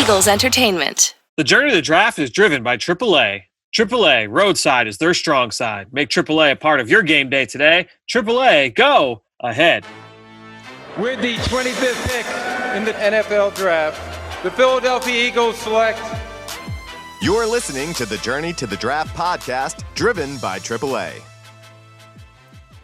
Eagles Entertainment. The journey to the draft is driven by AAA. AAA, roadside is their strong side. Make AAA a part of your game day today. AAA, go ahead. With the 25th pick in the NFL Draft, the Philadelphia Eagles select. You're listening to the Journey to the Draft podcast, driven by AAA.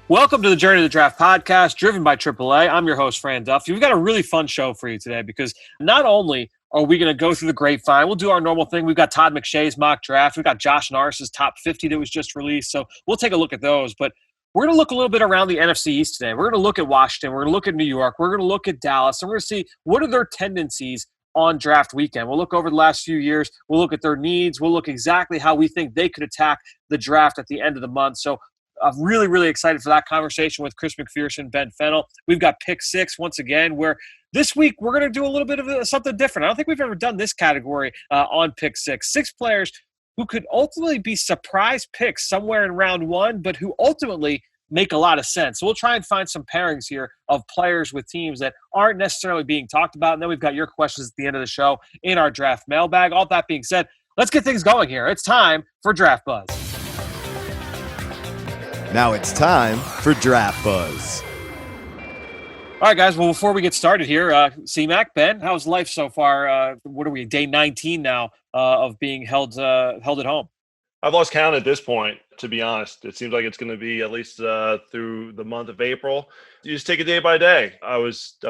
Welcome to the Journey to the Draft podcast, driven by AAA. I'm your host, Fran Duffy. We've got a really fun show for you today because not only are we going to go through the grapevine, we'll do our normal thing. We've got Todd McShay's mock draft. We've got Josh Norris's top 50 that was just released. So we'll take a look at those. But we're going to look a little bit around the NFC East today. We're going to look at Washington. We're going to look at New York. We're going to look at Dallas. And we're going to see what are their tendencies on draft weekend. We'll look over the last few years. We'll look at their needs. We'll look exactly how we think they could attack the draft at the end of the month. So I'm really, really excited for that conversation with McPherson and Ben Fennell. We've got Pick 6 once again, where this week we're going to do a little bit of something different. I don't think we've ever done this category on Pick 6. 6 players who could ultimately be surprise picks somewhere in round 1, but who ultimately make a lot of sense. So we'll try and find some pairings here of players with teams that aren't necessarily being talked about. And then we've got your questions at the end of the show in our draft mailbag. All that being said, let's get things going here. It's time for Draft Buzz. Now it's time for Draft Buzz. All right, guys. Well, before we get started here, C-Mac, Ben, how's life so far? What are we, day 19 now of being held at home? I've lost count at this point, to be honest. It seems like it's going to be at least through the month of April. You just take it day by day. I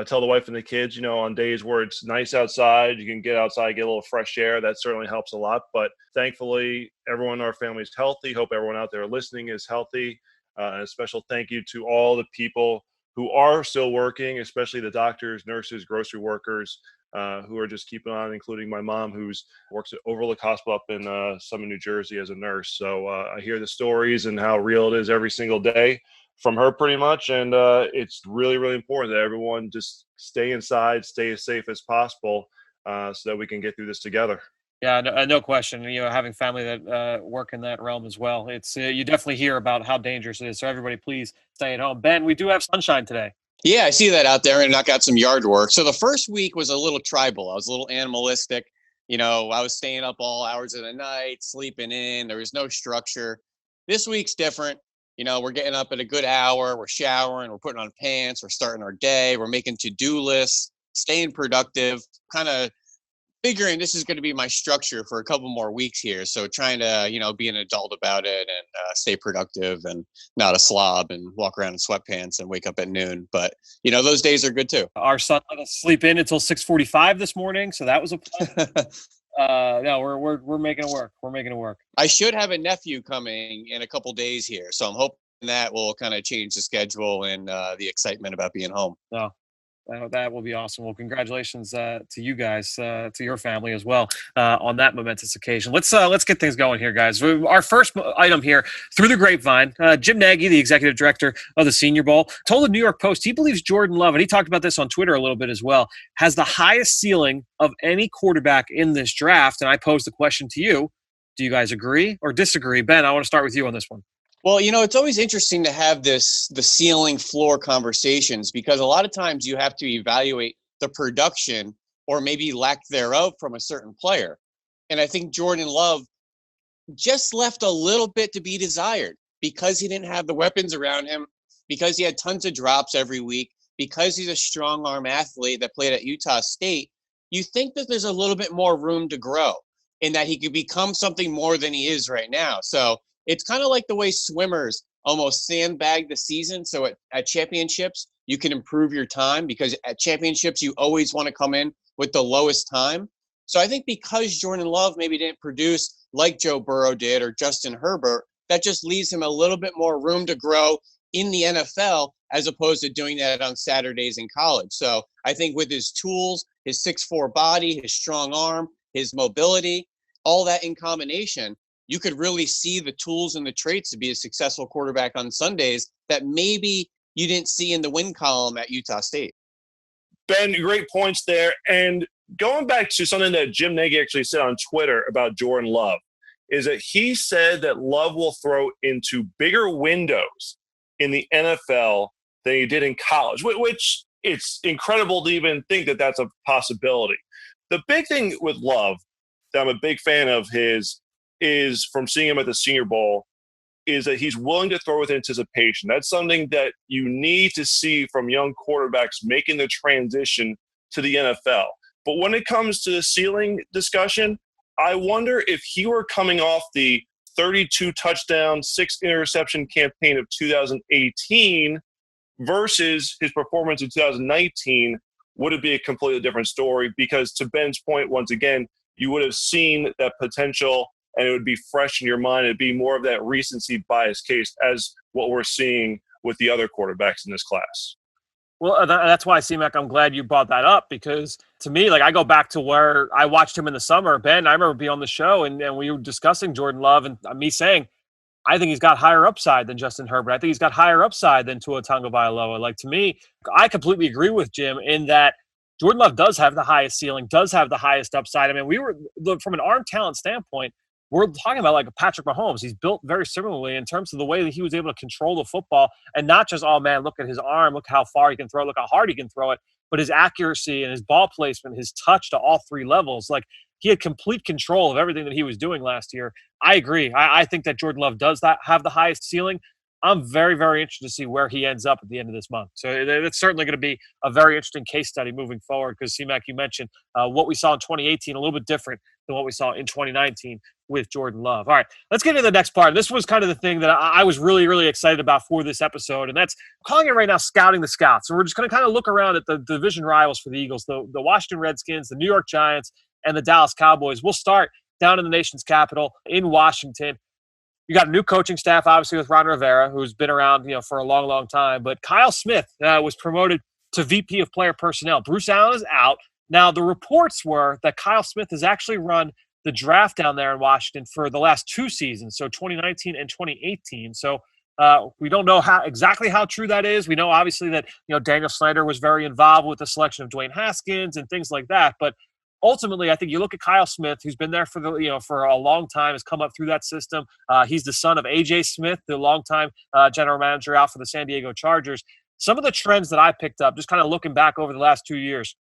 tell the wife and the kids, on days where it's nice outside, you can get outside, get a little fresh air. That certainly helps a lot. But thankfully, everyone in our family is healthy. Hope everyone out there listening is healthy. And a special thank you to all the people who are still working, especially the doctors, nurses, grocery workers, who are just keeping on, including my mom, who works at Overlook Hospital up in Summit, New Jersey as a nurse. So I hear the stories and how real it is every single day from her pretty much. And it's really, really important that everyone just stay inside, stay as safe as possible so that we can get through this together. Yeah, no question. Having family that work in that realm as well, it's you definitely hear about how dangerous it is. So everybody, please stay at home. Ben, we do have sunshine today. Yeah, I see that out there, and I got some yard work. So the first week was a little tribal. I was a little animalistic. I was staying up all hours of the night, sleeping in. There was no structure. This week's different. We're getting up at a good hour. We're showering. We're putting on pants. We're starting our day. We're making to-do lists, staying productive, kind of figuring this is going to be my structure for a couple more weeks here. So trying to, be an adult about it and stay productive and not a slob and walk around in sweatpants and wake up at noon. But, those days are good too. Our son let us sleep in until 6:45 this morning. So that was a plus. No, we're making it work. We're making it work. I should have a nephew coming in a couple days here. So I'm hoping that will kind of change the schedule and the excitement about being home. No. That will be awesome. Well, congratulations to you guys, to your family as well, on that momentous occasion. Let's get things going here, guys. Our first item here, through the grapevine, Jim Nagy, the executive director of the Senior Bowl, told the New York Post he believes Jordan Love, and he talked about this on Twitter a little bit as well, has the highest ceiling of any quarterback in this draft. And I posed the question to you. Do you guys agree or disagree? Ben, I want to start with you on this one. Well, it's always interesting to have the ceiling floor conversations because a lot of times you have to evaluate the production or maybe lack thereof from a certain player. And I think Jordan Love just left a little bit to be desired because he didn't have the weapons around him, because he had tons of drops every week, because he's a strong arm athlete that played at Utah State. You think that there's a little bit more room to grow and that he could become something more than he is right now. So it's kind of like the way swimmers almost sandbag the season. So at championships, you can improve your time because at championships, you always want to come in with the lowest time. So I think because Jordan Love maybe didn't produce like Joe Burrow did or Justin Herbert, that just leaves him a little bit more room to grow in the NFL as opposed to doing that on Saturdays in college. So I think with his tools, his 6'4" body, his strong arm, his mobility, all that in combination, you could really see the tools and the traits to be a successful quarterback on Sundays that maybe you didn't see in the win column at Utah State. Ben, great points there. And going back to something that Jim Nagy actually said on Twitter about Jordan Love, is that he said that Love will throw into bigger windows in the NFL than he did in college, which it's incredible to even think that that's a possibility. The big thing with Love that I'm a big fan of his is from seeing him at the Senior Bowl is that he's willing to throw with anticipation. That's something that you need to see from young quarterbacks making the transition to the NFL. But when it comes to the ceiling discussion, I wonder if he were coming off the 32 touchdown, 6 interception campaign of 2018 versus his performance in 2019, would it be a completely different story? Because to Ben's point, once again, you would have seen that potential and it would be fresh in your mind. It'd be more of that recency bias case as what we're seeing with the other quarterbacks in this class. Well, that's why, C-Mac, I'm glad you brought that up, because to me, like, I go back to where I watched him in the summer. Ben, I remember being on the show and we were discussing Jordan Love and me saying, I think he's got higher upside than Justin Herbert. I think he's got higher upside than Tua Tagovailoa. Like, to me, I completely agree with Jim in that Jordan Love does have the highest ceiling, does have the highest upside. I mean, we were, from an arm talent standpoint, we're talking about like Patrick Mahomes. He's built very similarly in terms of the way that he was able to control the football and not just, oh man, look at his arm, look how far he can throw, look how hard he can throw it, but his accuracy and his ball placement, his touch to all three levels. Like, he had complete control of everything that he was doing last year. I agree. I think that Jordan Love does have the highest ceiling. I'm very, very interested to see where he ends up at the end of this month. So it's certainly going to be a very interesting case study moving forward because, C-Mac, you mentioned what we saw in 2018, a little bit different than what we saw in 2019 with Jordan Love. All right, let's get into the next part. This was kind of the thing that I was really, really excited about for this episode, and that's calling it right now Scouting the Scouts. So we're just going to kind of look around at the division rivals for the Eagles, the Washington Redskins, the New York Giants, and the Dallas Cowboys. We'll start down in the nation's capital in Washington. You got a new coaching staff, obviously, with Ron Rivera, who's been around, for a long, long time. But Kyle Smith was promoted to VP of Player Personnel. Bruce Allen is out. Now, the reports were that Kyle Smith has actually run the draft down there in Washington for the last 2 seasons, so 2019 and 2018. So we don't know exactly how true that is. We know, obviously, that Daniel Snyder was very involved with the selection of Dwayne Haskins and things like that. But ultimately, I think you look at Kyle Smith, who's been there for a long time, has come up through that system. He's the son of A.J. Smith, the longtime general manager out for the San Diego Chargers. Some of the trends that I picked up, just kind of looking back over the last 2 years.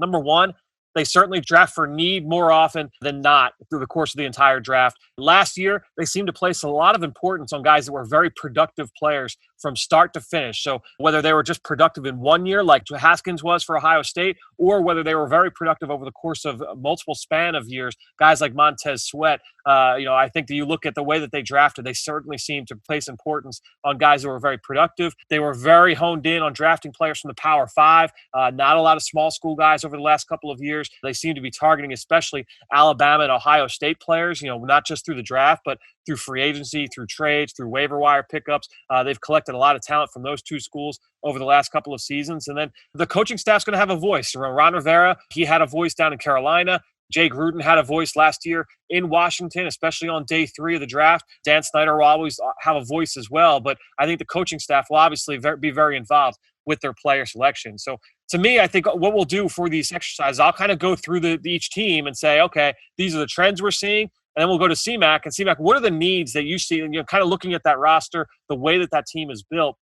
Number one, they certainly draft for need more often than not through the course of the entire draft. Last year, they seemed to place a lot of importance on guys that were very productive players from start to finish. So whether they were just productive in 1 year, like Haskins was for Ohio State, or whether they were very productive over the course of a multiple span of years, guys like Montez Sweat, I think that you look at the way that they drafted, they certainly seem to place importance on guys who were very productive. They were very honed in on drafting players from the Power Five, not a lot of small school guys over the last couple of years. They seem to be targeting especially Alabama and Ohio State players, not just through the draft, but through free agency, through trades, through waiver wire pickups. They've collected a lot of talent from those 2 schools over the last couple of seasons. And then the coaching staff's going to have a voice. Ron Rivera, he had a voice down in Carolina. Jay Gruden had a voice last year in Washington, especially on day 3 of the draft. Dan Snyder will always have a voice as well. But I think the coaching staff will obviously be very involved with their player selection. So to me, I think what we'll do for these exercises, I'll kind of go through each team and say, okay, these are the trends we're seeing. And then we'll go to C-Mac. And C-Mac, what are the needs that you see? And kind of looking at that roster, the way that team is built,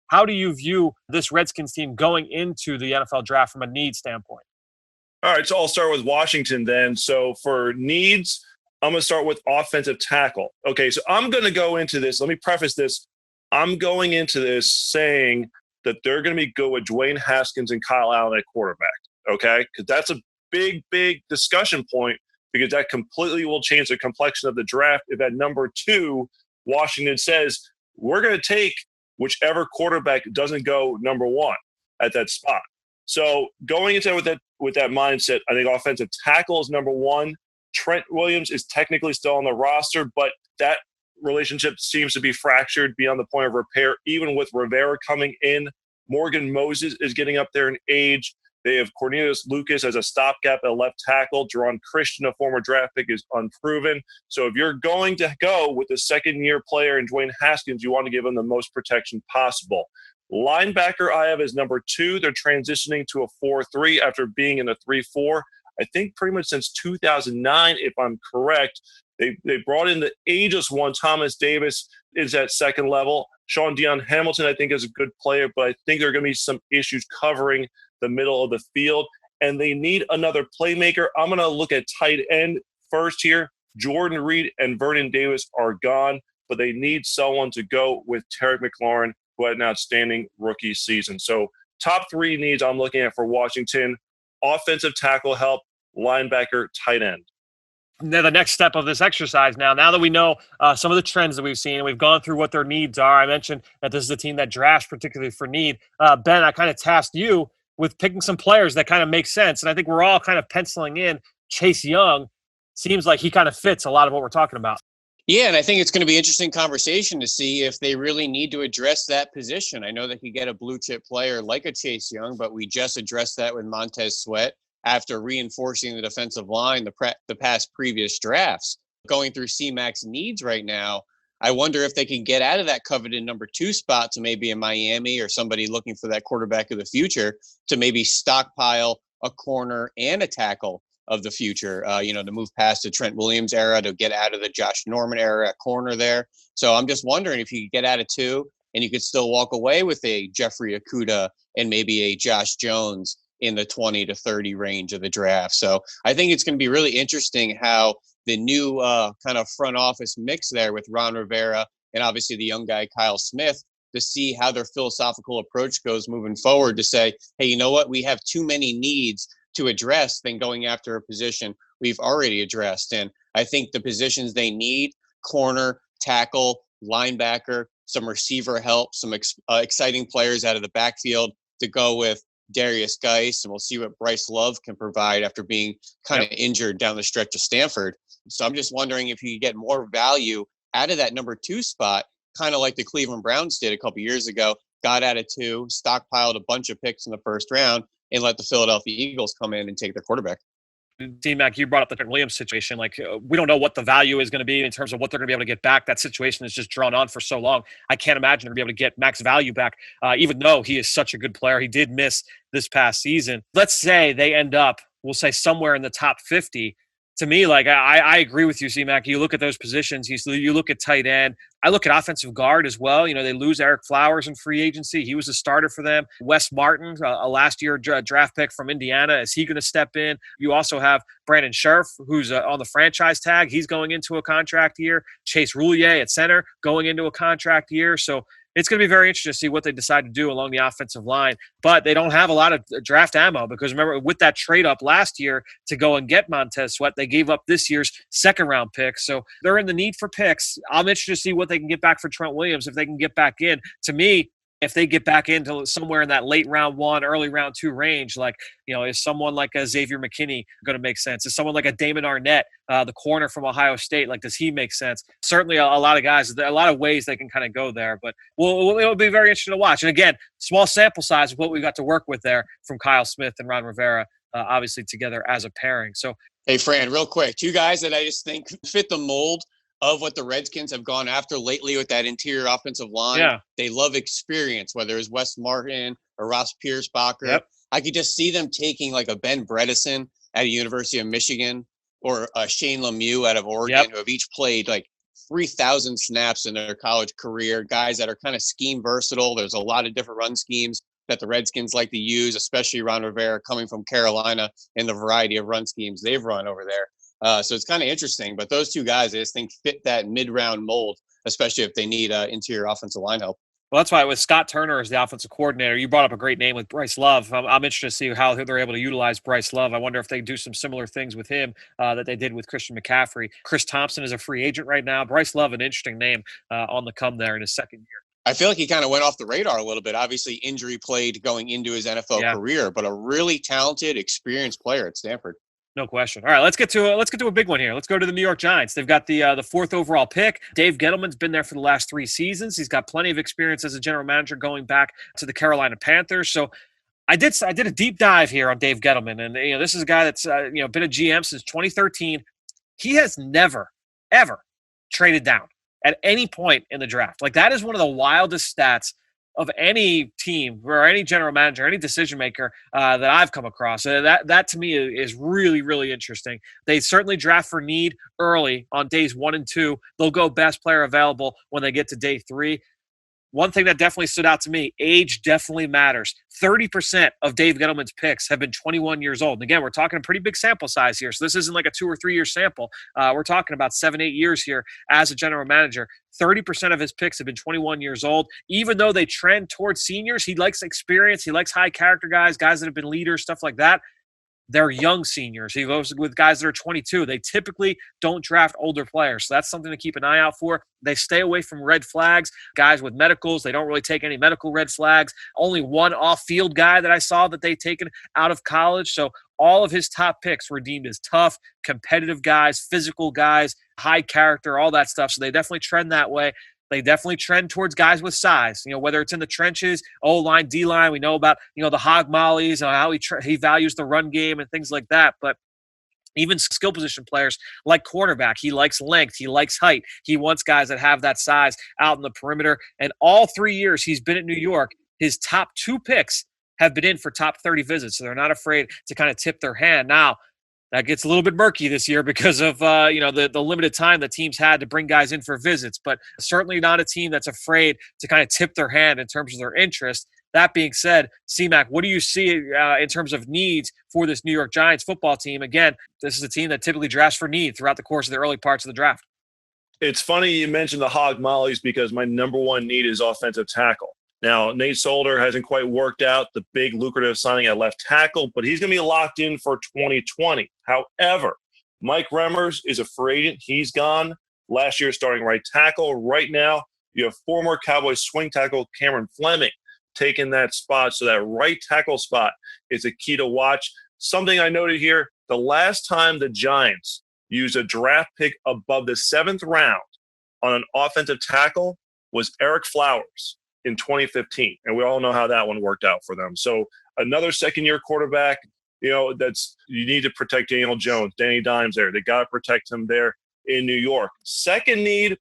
how do you view this Redskins team going into the NFL draft from a need standpoint? All right, so I'll start with Washington then. So for needs, I'm going to start with offensive tackle. Okay, so I'm going to go into this. Let me preface this. I'm going into this saying that they're going to be good with Dwayne Haskins and Kyle Allen at quarterback, okay? Because that's a big, big discussion point because that completely will change the complexion of the draft if at number 2, Washington says, we're going to take whichever quarterback doesn't go number 1 at that spot. So going into it with that mindset, I think offensive tackle is number 1. Trent Williams is technically still on the roster, but that relationship seems to be fractured beyond the point of repair, even with Rivera coming in. Morgan Moses is getting up there in age. They have Cornelius Lucas as a stopgap at left tackle. Jerron Christian, a former draft pick, is unproven. So if you're going to go with a second-year player in Dwayne Haskins, you want to give him the most protection possible. Linebacker I have as number 2. They're transitioning to a 4-3 after being in a 3-4. I think pretty much since 2009, if I'm correct. They brought in the ageless one. Thomas Davis is at second level. Sean Dion Hamilton, I think, is a good player, but I think there are going to be some issues covering the middle of the field. and they need another playmaker. I'm going to look at tight end first here. Jordan Reed and Vernon Davis are gone, but they need someone to go with Terry McLaurin, who had an outstanding rookie season. So top three needs I'm looking at for Washington: offensive tackle help, linebacker, tight end. Now, the next step of this exercise now that we know some of the trends that we've seen and we've gone through what their needs are, I mentioned that this is a team that drafts particularly for need. Ben, I kind of tasked you with picking some players that kind of make sense. And I think we're all kind of penciling in Chase Young. Seems like he kind of fits a lot of what we're talking about. Yeah, and I think it's going to be an interesting conversation to see if they really need to address that position. I know they could get a blue chip player like a Chase Young, but we just addressed that with Montez Sweat after reinforcing the defensive line the past previous drafts. Going through CMAC's needs right now, I wonder if they can get out of that coveted number 2 spot to maybe a Miami or somebody looking for that quarterback of the future to maybe stockpile a corner and a tackle of the future, to move past the Trent Williams era to get out of the Josh Norman era at corner there. So I'm just wondering if you could get out of 2 and you could still walk away with a Jeffrey Okudah and maybe a Josh Jones in the 20 to 30 range of the draft. So I think it's going to be really interesting how the new kind of front office mix there with Ron Rivera and obviously the young guy, Kyle Smith, to see how their philosophical approach goes moving forward to say, hey, you know what? We have too many needs to address than going after a position we've already addressed. And I think the positions they need, corner, tackle, linebacker, some receiver help, some exciting players out of the backfield to go with Darius Geis, and we'll see what Bryce Love can provide after being kind of injured down the stretch of Stanford. So I'm just wondering if you get more value out of that number 2 spot, kind of like the Cleveland Browns did a couple years ago, got out of 2, stockpiled a bunch of picks in the first round, and let the Philadelphia Eagles come in and take their quarterback. D-Mac, you brought up the Trent Williams situation. We don't know what the value is going to be in terms of what they're going to be able to get back. That situation is just drawn on for so long. I can't imagine they're going to be able to get max value back, even though he is such a good player. He did miss this past season. Let's say they end up, we'll say, somewhere in the top 50. To me, I agree with you, C-Mac. You look at those positions. You look at tight end. I look at offensive guard as well. They lose Eric Flowers in free agency. He was a starter for them. Wes Martin, a last-year draft pick from Indiana. Is he going to step in? You also have Brandon Scherf, who's on the franchise tag. He's going into a contract year. Chase Roulier at center going into a contract year. So it's going to be very interesting to see what they decide to do along the offensive line. But they don't have a lot of draft ammo because, remember, with that trade-up last year to go and get Montez Sweat, they gave up this year's second-round pick. So they're in the need for picks. I'm interested to see what they can get back for Trent Williams if they can get back in. To me, if they get back into somewhere in that late round 1, early round 2 range, is someone like a Xavier McKinney going to make sense? Is someone like a Damon Arnett, the corner from Ohio State, does he make sense? Certainly a lot of guys, a lot of ways they can kind of go there, but it'll be very interesting to watch. And again, small sample size of what we got to work with there from Kyle Smith and Ron Rivera, obviously together as a pairing. So, hey, Fran, real quick, 2 guys that I just think fit the mold of what the Redskins have gone after lately with that interior offensive line. Yeah. They love experience, whether it's Wes Martin or Ross Piersbacher. Yep. I could just see them taking a Ben Bredesen at the University of Michigan or Shane Lemieux out of Oregon, who have each played 3,000 snaps in their college career, guys that are kind of scheme versatile. There's a lot of different run schemes that the Redskins like to use, especially Ron Rivera coming from Carolina and the variety of run schemes they've run over there. So it's kind of interesting, but those 2 guys, I just think, fit that mid-round mold, especially if they need interior offensive line help. Well, that's why with Scott Turner as the offensive coordinator, you brought up a great name with Bryce Love. I'm interested to see how they're able to utilize Bryce Love. I wonder if they do some similar things with him that they did with Christian McCaffrey. Chris Thompson is a free agent right now. Bryce Love, an interesting name on the come there in his second year. I feel like he kind of went off the radar a little bit. Obviously, injury played going into his NFL career, but a really talented, experienced player at Stanford. No question. All right, let's get to a big one here. Let's go to the New York Giants. They've got the 4th overall pick. Dave Gettleman's been there for the last 3 seasons. He's got plenty of experience as a general manager going back to the Carolina Panthers. So I did a deep dive here on Dave Gettleman, and this is a guy that's been a GM since 2013. He has never ever traded down at any point in the draft. That is one of the wildest stats of any team or any general manager, any decision maker that I've come across. That to me is really, really interesting. They certainly draft for need early on days 1 and 2. They'll go best player available when they get to day 3. one thing that definitely stood out to me, age definitely matters. 30% of Dave Gettleman's picks have been 21 years old. And again, we're talking a pretty big sample size here. So this isn't like a 2 or 3 year sample. We're talking about 7, 8 years here as a general manager. 30% of his picks have been 21 years old. Even though they trend towards seniors, he likes experience. He likes high character guys that have been leaders, stuff like that. They're young seniors. He goes with guys that are 22. They typically don't draft older players. So that's something to keep an eye out for. They stay away from red flags. Guys with medicals, they don't really take any medical red flags. Only one off-field guy that I saw that they've taken out of college. So all of his top picks were deemed as tough, competitive guys, physical guys, high character, all that stuff. So they definitely trend that way. They definitely trend towards guys with size, whether it's in the trenches, O-line, D-line. We know about, the hog mollies, how he values the run game and things like that. But even skill position players like quarterback, he likes length, he likes height. He wants guys that have that size out in the perimeter. And all 3 years he's been at New York, his top 2 picks have been in for top 30 visits. So they're not afraid to kind of tip their hand. Now, that gets a little bit murky this year because of the limited time that teams had to bring guys in for visits, but certainly not a team that's afraid to kind of tip their hand in terms of their interest. That being said, C-Mac, what do you see in terms of needs for this New York Giants football team? Again, this is a team that typically drafts for need throughout the course of the early parts of the draft. It's funny you mentioned the hog mollies because my number one need is offensive tackle. Now, Nate Solder hasn't quite worked out the big lucrative signing at left tackle, but he's going to be locked in for 2020. However, Mike Remmers is a free agent. He's gone. Last year starting right tackle. Right now, you have former Cowboys swing tackle Cameron Fleming taking that spot. So that right tackle spot is a key to watch. Something I noted here, the last time the Giants used a draft pick above the 7th round on an offensive tackle was Eric Flowers in 2015. And we all know how that one worked out for them. So another second-year quarterback, you need to protect Daniel Jones, Danny Dimes there. They got to protect him there in New York. Second need,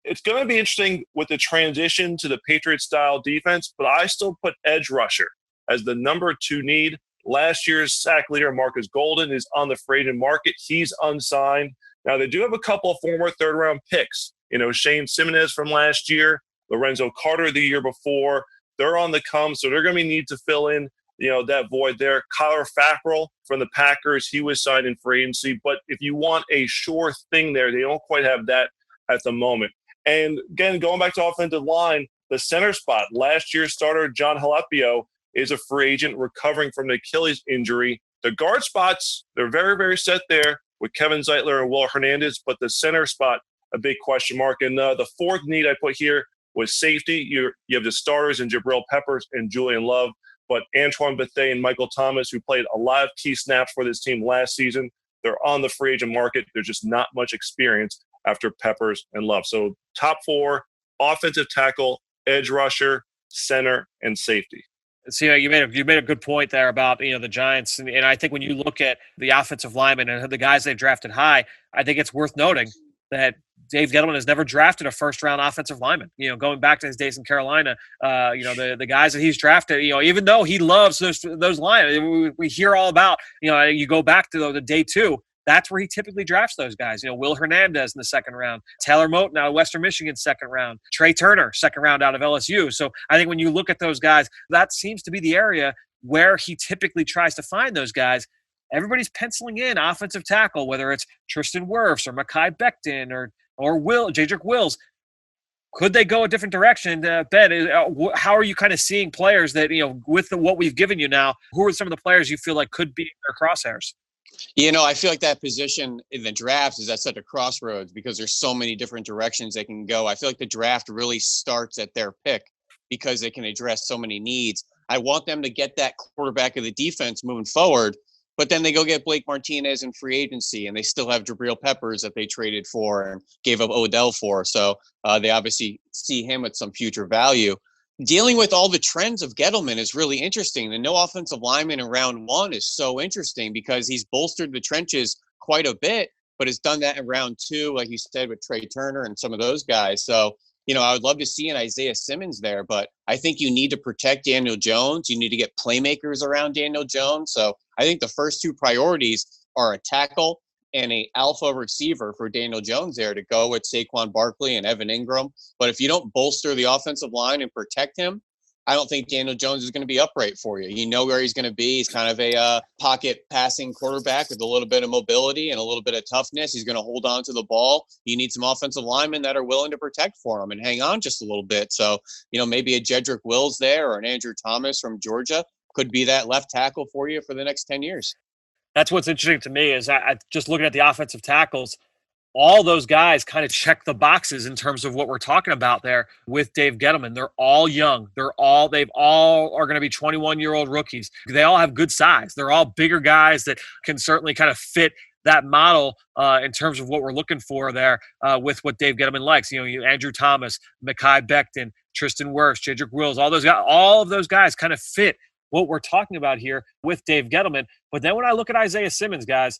it's going to be interesting with the transition to the Patriot-style defense, but I still put edge rusher as the number 2 need. Last year's sack leader, Marcus Golden, is on the free agent market. He's unsigned. Now, they do have a couple of former third-round picks. Shane Simmons from last year, Lorenzo Carter the year before. They're on the come, so they're going to need to fill in, that void there. Kyler Fackrell from the Packers, he was signed in free agency. But if you want a sure thing there, they don't quite have that at the moment. And again, going back to offensive line, the center spot, last year's starter, John Halapio, is a free agent recovering from the Achilles injury. The guard spots, they're very, very set there with Kevin Zeitler and Will Hernandez, but the center spot, a big question mark. And the fourth need I put here was safety. You have the starters in Jabril Peppers and Julian Love, but Antoine Bethea and Michael Thomas, who played a lot of key snaps for this team last season, they're on the free agent market. There's just not much experience after Peppers and Love. So top 4, offensive tackle, edge rusher, center, and safety. So you made a good point there about the Giants, and I think when you look at the offensive linemen and the guys they've drafted high, I think it's worth noting that Dave Gettleman has never drafted a first-round offensive lineman. Going back to his days in Carolina, the guys that he's drafted, even though he loves those linemen, we hear all about. You go back to the day 2. That's where he typically drafts those guys. Will Hernandez in the 2nd round, Taylor Moton out of Western Michigan 2nd round, Trey Turner 2nd round out of LSU. So I think when you look at those guys, that seems to be the area where he typically tries to find those guys. Everybody's penciling in offensive tackle, whether it's Tristan Wirfs or Mekhi Becton or Jedrick Wills. Could they go a different direction? Ben, how are you kind of seeing players that, with what we've given you now, who are some of the players you feel like could be in their crosshairs? I feel like that position in the draft is at such a crossroads because there's so many different directions they can go. I feel like the draft really starts at their pick because they can address so many needs. I want them to get that quarterback of the defense moving forward, but then they go get Blake Martinez in free agency, and they still have Jabril Peppers that they traded for and gave up Odell for. So they obviously see him at some future value. Dealing with all the trends of Gettleman is really interesting. The no offensive lineman in round 1 is so interesting because he's bolstered the trenches quite a bit, but has done that in round 2, like you said, with Trey Turner and some of those guys. So, I would love to see an Isaiah Simmons there, but I think you need to protect Daniel Jones. You need to get playmakers around Daniel Jones. So I think the first 2 priorities are a tackle and a alpha receiver for Daniel Jones there to go with Saquon Barkley and Evan Ingram. But if you don't bolster the offensive line and protect him, I don't think Daniel Jones is going to be upright for you. You know where he's going to be. He's kind of a pocket passing quarterback with a little bit of mobility and a little bit of toughness. He's going to hold on to the ball. You need some offensive linemen that are willing to protect for him and hang on just a little bit. So, maybe a Jedrick Wills there or an Andrew Thomas from Georgia could be that left tackle for you for the next 10 years. That's what's interesting to me is I just looking at the offensive tackles, all those guys kind of check the boxes in terms of what we're talking about there with Dave Gettleman. They're all young. They all are going to be 21-year-old rookies. They all have good size. They're all bigger guys that can certainly kind of fit that model in terms of what we're looking for there with what Dave Gettleman likes. Andrew Thomas, Mekhi Becton, Tristan Wirfs, Jedrick Wills, all of those guys kind of fit what we're talking about here with Dave Gettleman. But then when I look at Isaiah Simmons, guys,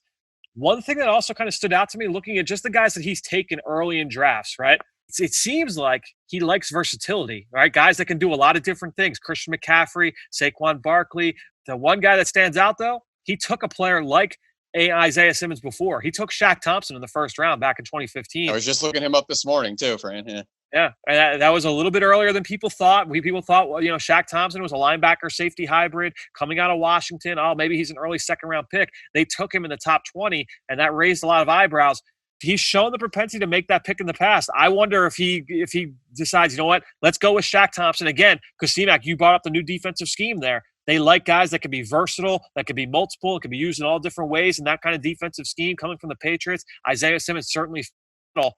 one thing that also kind of stood out to me looking at just the guys that he's taken early in drafts, right? It seems like he likes versatility, right? Guys that can do a lot of different things. Christian McCaffrey, Saquon Barkley. The one guy that stands out, though, he took a player like Isaiah Simmons before. He took Shaq Thompson in the first round back in 2015. I was just looking him up this morning, too, Fran. Yeah, and that was a little bit earlier than people thought. People thought, Shaq Thompson was a linebacker safety hybrid coming out of Washington. Oh, maybe he's an early second-round pick. They took him in the top 20, and that raised a lot of eyebrows. He's shown the propensity to make that pick in the past. I wonder if he decides, let's go with Shaq Thompson again. Because, C-Mac, you brought up the new defensive scheme there. They like guys that can be versatile, that can be multiple, it can be used in all different ways, and that kind of defensive scheme coming from the Patriots. Isaiah Simmons certainly –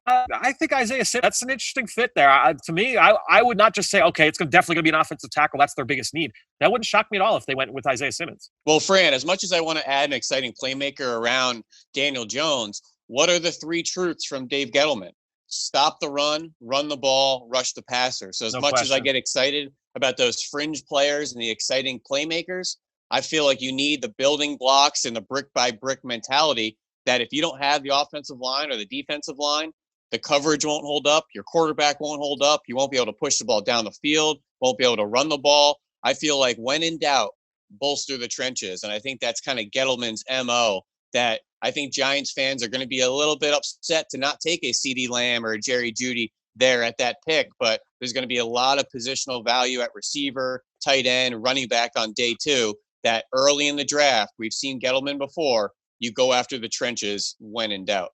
I think Isaiah Simmons, that's an interesting fit there. To me, I would not just say, okay, it's definitely going to be an offensive tackle. That's their biggest need. That wouldn't shock me at all if they went with Isaiah Simmons. Well, Fran, as much as I want to add an exciting playmaker around Daniel Jones, what are the three truths from Dave Gettleman? Stop the run the ball, rush the passer. So as much as I get excited about those fringe players and the exciting playmakers, I feel like you need the building blocks and the brick-by-brick mentality that if you don't have the offensive line or the defensive line, the coverage won't hold up, your quarterback won't hold up, you won't be able to push the ball down the field, won't be able to run the ball. I feel like when in doubt, bolster the trenches. And I think that's kind of Gettleman's MO, that I think Giants fans are going to be a little bit upset to not take a CeeDee Lamb or a Jerry Jeudy there at that pick, but there's going to be a lot of positional value at receiver, tight end, running back on day two, that early in the draft, we've seen Gettleman before, you go after the trenches when in doubt.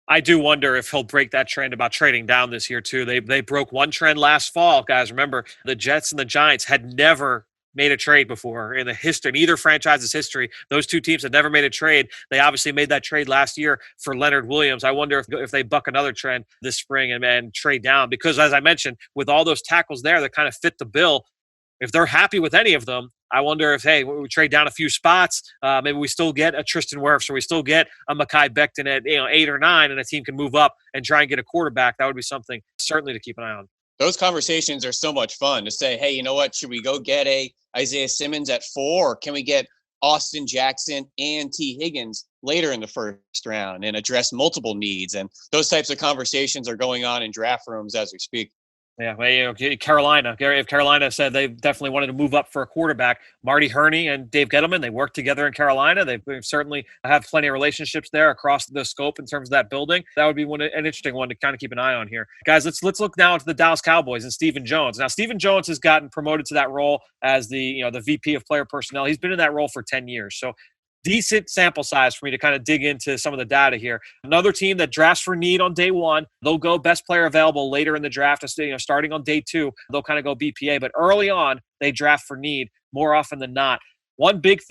I do wonder if he'll break that trend about trading down this year, too. They broke one trend last fall. Guys, remember, the Jets and the Giants had never made a trade before in the history, in either franchise's history. Those two teams had never made a trade. They obviously made that trade last year for Leonard Williams. I wonder if they buck another trend this spring and trade down. Because, as I mentioned, with all those tackles there that kind of fit the bill, if they're happy with any of them, I wonder if, we trade down a few spots, maybe we still get a Tristan Wirfs or we still get a Mekhi Becton at 8 or 9, and a team can move up and try and get a quarterback. That would be something certainly to keep an eye on. Those conversations are so much fun to say, hey, you know what? Should we go get a Isaiah Simmons at 4? Or can we get Austin Jackson and T. Higgins later in the first round and address multiple needs? And those types of conversations are going on in draft rooms as we speak. Yeah, Carolina. If Carolina said they definitely wanted to move up for a quarterback, Marty Herney and Dave Gettleman, they worked together in Carolina. They certainly have plenty of relationships there across the scope in terms of that building. That would be an interesting one to kind of keep an eye on here. Guys, let's look now into the Dallas Cowboys and Stephen Jones. Now, Stephen Jones has gotten promoted to that role as the VP of player personnel. He's been in that role for 10 years. So decent sample size for me to kind of dig into some of the data here. Another team that drafts for need on day one, they'll go best player available later in the draft. Starting on day two, they'll kind of go BPA. But early on, they draft for need more often than not. One big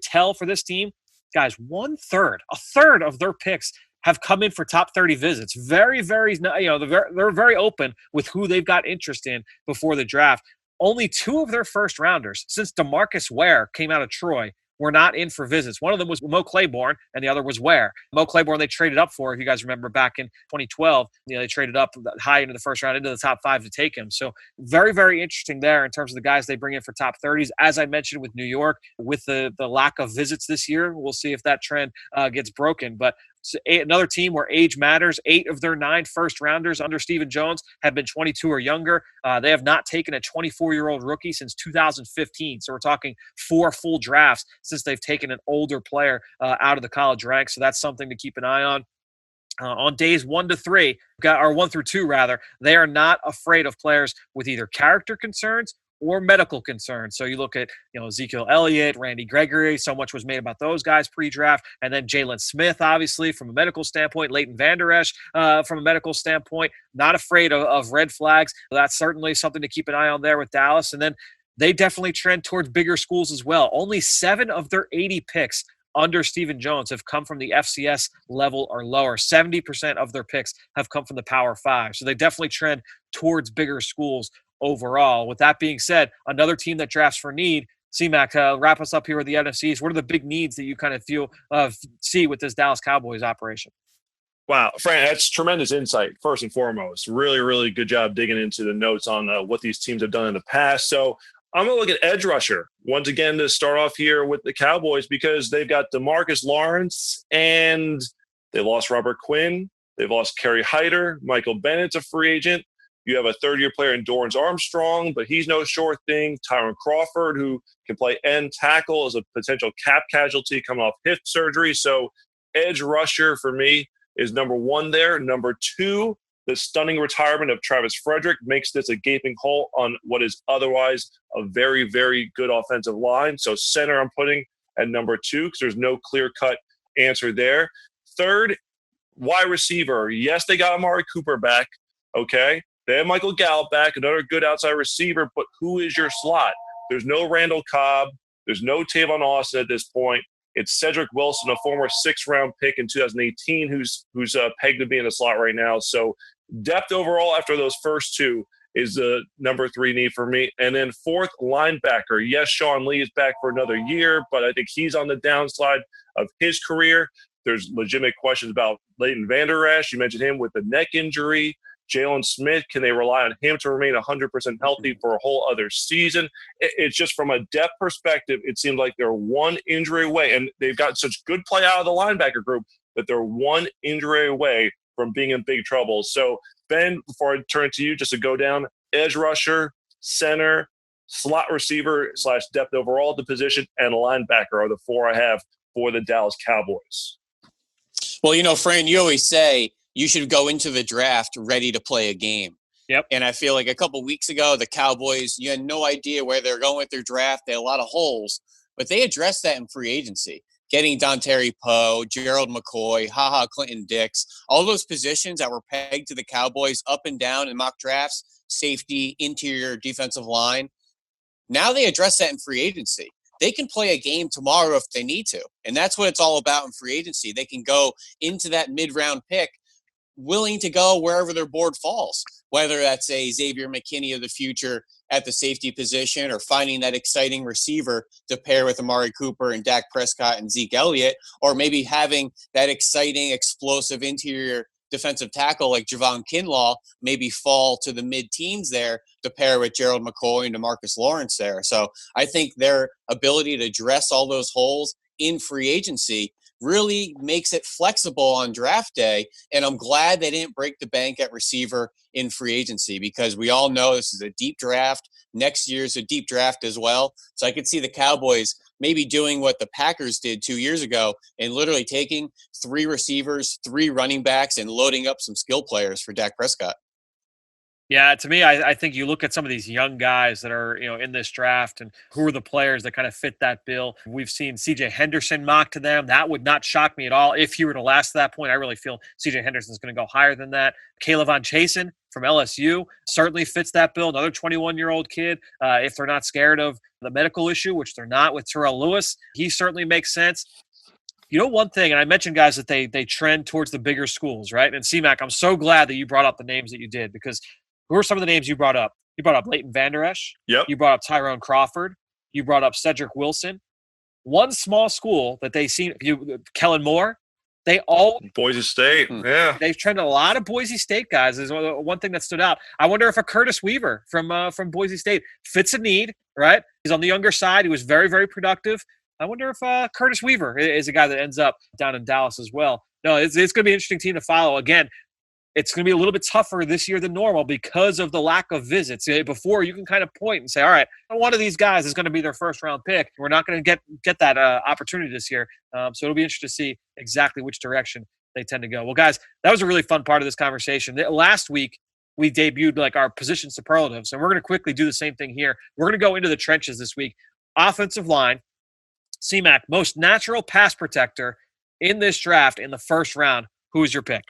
tell for this team, guys, a third of their picks have come in for top 30 visits. Very, very, they're very open with who they've got interest in before the draft. Only 2 of their first rounders since DeMarcus Ware came out of Troy were not in for visits. One of them was Mo Claiborne, and the other was Ware. Mo Claiborne they traded up for, if you guys remember, back in 2012. They traded up high into the first round, into the top 5 to take him. So very, very interesting there in terms of the guys they bring in for top 30s. As I mentioned with New York, with the lack of visits this year, we'll see if that trend gets broken. But another team where age matters. 8 of their 9 first-rounders under Stephen Jones have been 22 or younger. They have not taken a 24-year-old rookie since 2015. So we're talking 4 full drafts since they've taken an older player out of the college ranks. So that's something to keep an eye on. On days 1 to 3, or 1 through 2 rather, they are not afraid of players with either character concerns or medical concerns. So you look at, Ezekiel Elliott, Randy Gregory, so much was made about those guys pre-draft. And then Jalen Smith, obviously, from a medical standpoint, Leighton Vander Esch from a medical standpoint, not afraid of red flags. That's certainly something to keep an eye on there with Dallas. And then they definitely trend towards bigger schools as well. Only 7 of their 80 picks under Stephen Jones have come from the FCS level or lower. 70% of their picks have come from the Power 5. So they definitely trend towards bigger schools overall. With that being said, another team that drafts for need, C-Mac, wrap us up here with the NFCs. What are the big needs that you kind of see with this Dallas Cowboys operation? Wow, Fran, that's tremendous insight, first and foremost. Really, really good job digging into the notes on what these teams have done in the past. So I'm going to look at edge rusher once again to start off here with the Cowboys, because they've got DeMarcus Lawrence and they lost Robert Quinn. They've lost Kerry Hyder. Michael Bennett's a free agent. You have a third-year player in Dorrance Armstrong, but he's no sure thing. Tyron Crawford, who can play end tackle, is a potential cap casualty coming off hip surgery. So edge rusher for me is number 1 there. Number 2, the stunning retirement of Travis Frederick makes this a gaping hole on what is otherwise a very, very good offensive line. So center I'm putting at number 2 because there's no clear-cut answer there. Third, wide receiver. Yes, they got Amari Cooper back, okay? They have Michael Gallup back, another good outside receiver, but who is your slot? There's no Randall Cobb. There's no Tavon Austin at this point. It's Cedric Wilson, a former 6th-round pick in 2018, who's pegged to be in the slot right now. So depth overall after those first 2 is the number 3 need for me. And then 4th, linebacker. Yes, Sean Lee is back for another year, but I think he's on the downslide of his career. There's legitimate questions about Leighton Vander Esch. You mentioned him with the neck injury. Jalen Smith, can they rely on him to remain 100% healthy for a whole other season? It's just from a depth perspective, it seems like they're 1 injury away, and they've got such good play out of the linebacker group that they're 1 injury away from being in big trouble. So, Ben, before I turn to you, just to go down, edge rusher, center, slot receiver / depth overall at the position, and linebacker are the 4 I have for the Dallas Cowboys. Well, Fran, you always say you should go into the draft ready to play a game. Yep. And I feel like a couple weeks ago, the Cowboys, you had no idea where they're going with their draft. They had a lot of holes, but they addressed that in free agency. Getting Dontari Poe, Gerald McCoy, Clinton Dix, all those positions that were pegged to the Cowboys up and down in mock drafts, safety, interior, defensive line. Now they address that in free agency. They can play a game tomorrow if they need to. And that's what it's all about in free agency. They can go into that mid-round pick willing to go wherever their board falls, whether that's a Xavier McKinney of the future at the safety position or finding that exciting receiver to pair with Amari Cooper and Dak Prescott and Zeke Elliott, or maybe having that exciting, explosive interior defensive tackle like Javon Kinlaw maybe fall to the mid-teens there to pair with Gerald McCoy and DeMarcus Lawrence there. So I think their ability to address all those holes in free agency really makes it flexible on draft day. And I'm glad they didn't break the bank at receiver in free agency, because we all know this is a deep draft. Next year's a deep draft as well. So I could see the Cowboys maybe doing what the Packers did 2 years ago and literally taking 3 receivers, 3 running backs, and loading up some skill players for Dak Prescott. Yeah, to me, I think you look at some of these young guys that are, in this draft, and who are the players that kind of fit that bill. We've seen C.J. Henderson mocked to them. That would not shock me at all if he were to last to that point. I really feel C.J. Henderson is going to go higher than that. Caleb Von Chasen from LSU certainly fits that bill. Another 21-year-old kid, if they're not scared of the medical issue, which they're not with Terrell Lewis, he certainly makes sense. One thing, and I mentioned, guys, that they trend towards the bigger schools, right? And C-Mac, I'm so glad that you brought up the names that you did, because who are some of the names you brought up? You brought up Leighton Vander Esch. Yep. You brought up Tyrone Crawford. You brought up Cedric Wilson. One small school that they seen, Kellen Moore, they all – Boise State, yeah. They've trended a lot of Boise State guys. Is one thing that stood out. I wonder if a Curtis Weaver from Boise State fits a need, right? He's on the younger side. He was very, very productive I wonder if Curtis Weaver is a guy that ends up down in Dallas as well. No, it's going to be an interesting team to follow. Again, it's going to be a little bit tougher this year than normal because of the lack of visits. Before, you can kind of point and say, all right, one of these guys is going to be their first-round pick. We're not going to get that opportunity this year. So it'll be interesting to see exactly which direction they tend to go. Well, guys, that was a really fun part of this conversation. Last week, we debuted like our position superlatives, and we're going to quickly do the same thing here. We're going to go into the trenches this week. Offensive line, C-Mac, most natural pass protector in this draft in the first round. Who is your pick?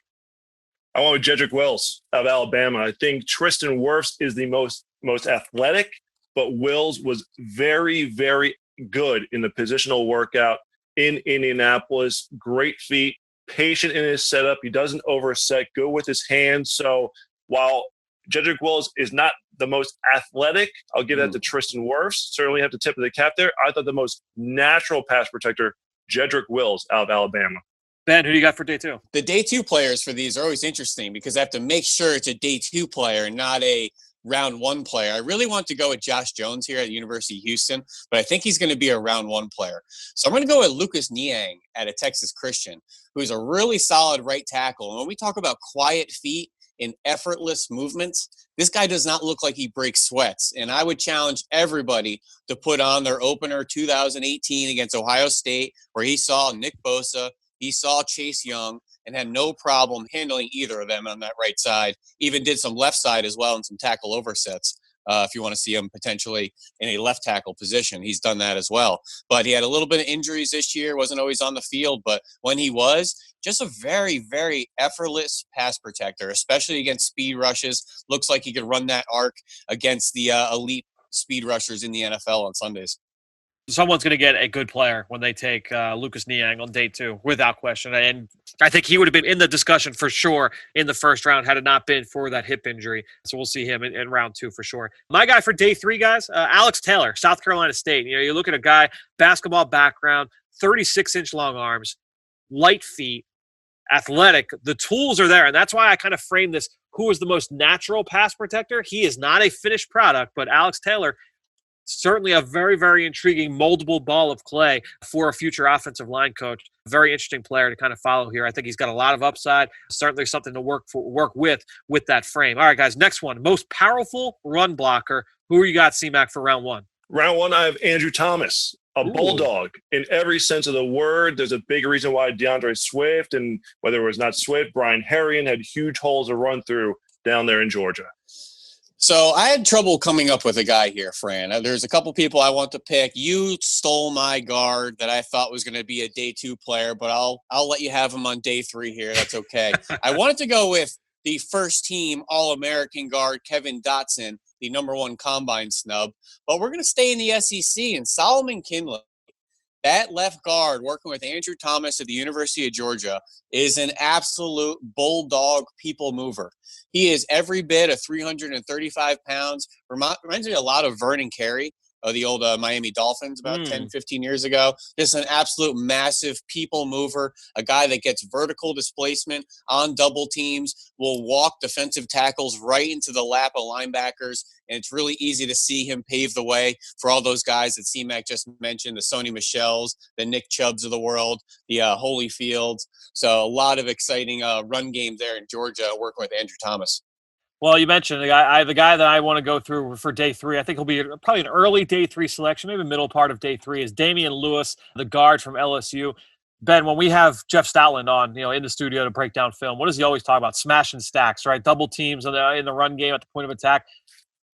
I went with Jedrick Wills of Alabama. I think Tristan Wirfs is the most athletic, but Wills was very, very good in the positional workout in Indianapolis. Great feet, patient in his setup. He doesn't overset, good with his hands. So while Jedrick Wills is not the most athletic, I'll give that to Tristan Wirfs. Certainly have to tip of the cap there. I thought the most natural pass protector, Jedrick Wills out of Alabama. Ben, who do you got for day two? The day two players for these are always interesting because I have to make sure it's a day two player, not a round one player. I really want to go with Josh Jones here at the University of Houston, but I think he's going to be a round one player. So I'm going to go with Lucas Niang at a Texas Christian, who's a really solid right tackle. And when we talk about quiet feet and effortless movements, this guy does not look like he breaks sweats. And I would challenge everybody to put on their opener 2018 against Ohio State, where he saw Nick Bosa, he saw Chase Young, and had no problem handling either of them on that right side. Even did some left side as well and some tackle oversets. If you want to see him potentially in a left tackle position, he's done that as well. But he had a little bit of injuries this year, wasn't always on the field. But when he was, just a very, very effortless pass protector, especially against speed rushes. Looks like he could run that arc against the elite speed rushers in the NFL on Sundays. Someone's going to get a good player when they take Lucas Niang on day two, without question. And I think he would have been in the discussion for sure in the first round had it not been for that hip injury. So we'll see him in round two for sure. My guy for day three, guys, Alex Taylor, South Carolina State. You know, you look at a guy, basketball background, 36-inch long arms, light feet, athletic. The tools are there. And that's why I kind of frame this, who is the most natural pass protector? He is not a finished product, but Alex Taylor, certainly a very, very intriguing moldable ball of clay for a future offensive line coach. Very interesting player to kind of follow here. I think he's got a lot of upside. Certainly something to work with that frame. All right, guys, next one. Most powerful run blocker. Who you got, C-Mac, for round one? Round one, I have Andrew Thomas, a bulldog in every sense of the word. There's a big reason why DeAndre Swift, and whether it was not Swift, Brian Herrien had huge holes to run through down there in Georgia. So I had trouble coming up with a guy here, Fran. There's a couple people I want to pick. You stole my guard that I thought was going to be a day two player, but I'll let you have him on day three here. That's okay. I wanted to go with the first team All-American guard, Kevin Dotson, the number one combine snub. But we're going to stay in the SEC, and Solomon Kindley, that left guard working with Andrew Thomas at the University of Georgia, is an absolute bulldog people mover. He is every bit of 335 pounds. Reminds me a lot of Vernon Carey of the old Miami Dolphins about 10, 15 years ago. Just an absolute massive people mover, a guy that gets vertical displacement on double teams, will walk defensive tackles right into the lap of linebackers, and it's really easy to see him pave the way for all those guys that C-Mac just mentioned, the Sony Michels, the Nick Chubbs of the world, the Holyfields. So a lot of exciting run game there in Georgia working with Andrew Thomas. Well, you mentioned the guy that I want to go through for day three. I think he'll be probably an early day three selection, maybe middle part of day three, is Damian Lewis, the guard from LSU. Ben, when we have Jeff Stoutland on, in the studio to break down film, what does he always talk about? Smashing stacks, right? Double teams in the run game at the point of attack.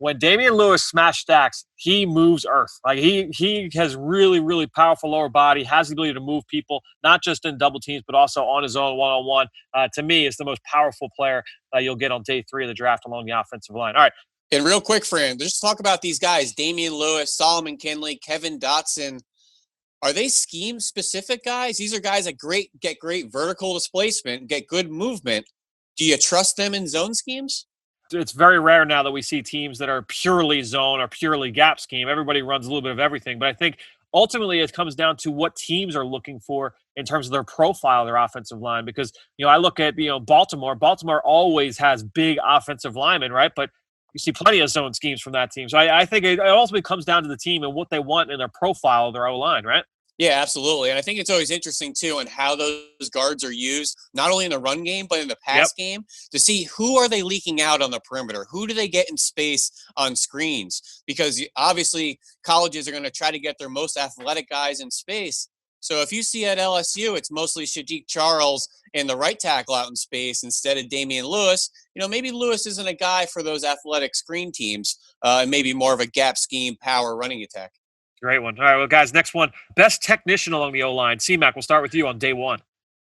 When Damian Lewis smash stacks, he moves earth. Like he has really, really powerful lower body, has the ability to move people, not just in double teams, but also on his own one-on-one. To me, it's the most powerful player you'll get on day three of the draft along the offensive line. All right. And real quick, Fran, just talk about these guys, Damian Lewis, Solomon Kindley, Kevin Dotson. Are they scheme-specific guys? These are guys that get great vertical displacement, get good movement. Do you trust them in zone schemes? It's very rare now that we see teams that are purely zone or purely gap scheme. Everybody runs a little bit of everything. But I think ultimately it comes down to what teams are looking for in terms of their profile, their offensive line. Because, I look at, Baltimore. Baltimore always has big offensive linemen, right? But you see plenty of zone schemes from that team. So I think it ultimately comes down to the team and what they want in their profile of their O-line, right? Yeah, absolutely. And I think it's always interesting, too, in how those guards are used, not only in the run game, but in the pass game, to see who are they leaking out on the perimeter? Who do they get in space on screens? Because obviously colleges are going to try to get their most athletic guys in space. So if you see at LSU, it's mostly Shadik Charles and the right tackle out in space instead of Damian Lewis. Maybe Lewis isn't a guy for those athletic screen teams, and maybe more of a gap scheme, power running attack. Great one. All right, well, guys, next one. Best technician along the O-line. C-Mac, we'll start with you on day one.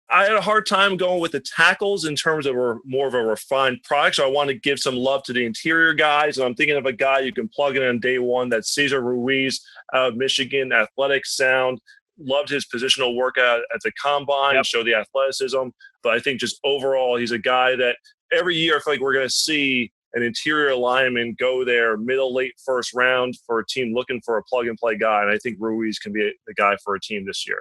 I had a hard time going with the tackles in terms of more of a refined product. So I want to give some love to the interior guys. And I'm thinking of a guy you can plug in on day one. That's Cesar Ruiz out of Michigan, athletic, sound. Loved his positional work at the combine, showed the athleticism. But I think just overall, he's a guy that every year I feel like we're going to see an interior lineman go there middle, late first round for a team looking for a plug-and-play guy. And I think Ruiz can be the guy for a team this year.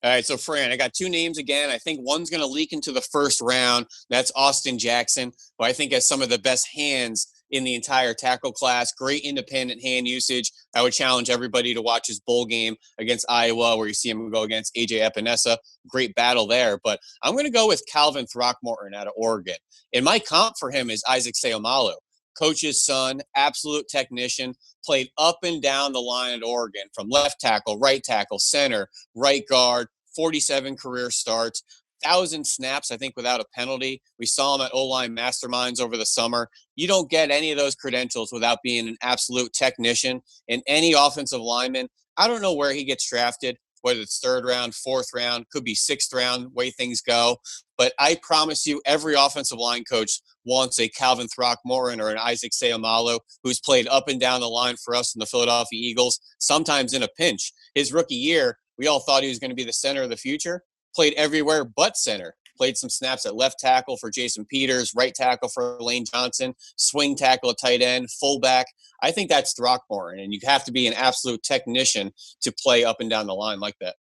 All right, so Fran, I got two names again. I think one's going to leak into the first round. That's Austin Jackson, who I think has some of the best hands in the entire tackle class. Great independent hand usage. I would challenge everybody to watch his bowl game against Iowa, where you see him go against AJ Epinesa. Great battle there. But I'm going to go with Calvin Throckmorton out of Oregon. And my comp for him is Isaac Seumalo, coach's son, absolute technician, played up and down the line at Oregon from left tackle, right tackle, center, right guard, 47 career starts. 1,000 snaps, I think, without a penalty. We saw him at O-line masterminds over the summer. You don't get any of those credentials without being an absolute technician. And any offensive lineman, I don't know where he gets drafted, whether it's third round, fourth round, could be sixth round, way things go. But I promise you, every offensive line coach wants a Calvin Throckmorton or an Isaac Seumalo, who's played up and down the line for us in the Philadelphia Eagles, sometimes in a pinch. His rookie year, we all thought he was going to be the center of the future. Played everywhere but center. Played some snaps at left tackle for Jason Peters, right tackle for Lane Johnson, swing tackle at tight end, fullback. I think that's Throckmorton, and you have to be an absolute technician to play up and down the line like that.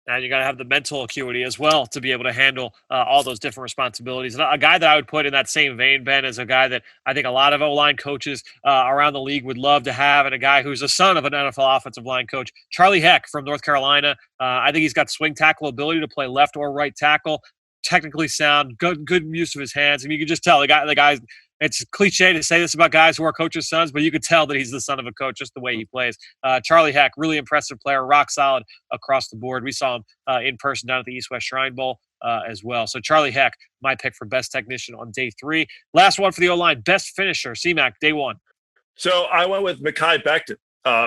And you got to have the mental acuity as well to be able to handle all those different responsibilities. And a guy that I would put in that same vein, Ben, is a guy that I think a lot of O-line coaches around the league would love to have, and a guy who's the son of an NFL offensive line coach, Charlie Heck from North Carolina. I think he's got swing tackle ability to play left or right tackle, technically sound, good use of his hands. I mean, you can just tell the guy. It's cliche to say this about guys who are coaches' sons, but you could tell that he's the son of a coach just the way he plays. Charlie Heck, really impressive player, rock solid across the board. We saw him in person down at the East-West Shrine Bowl as well. So Charlie Heck, my pick for best technician on day 3. Last one for the O-line, best finisher, C-Mac, day 1. So I went with Mekhi Becton.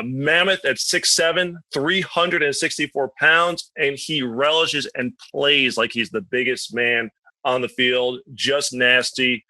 Mammoth at 6'7", 364 pounds, and he relishes and plays like he's the biggest man on the field, just nasty.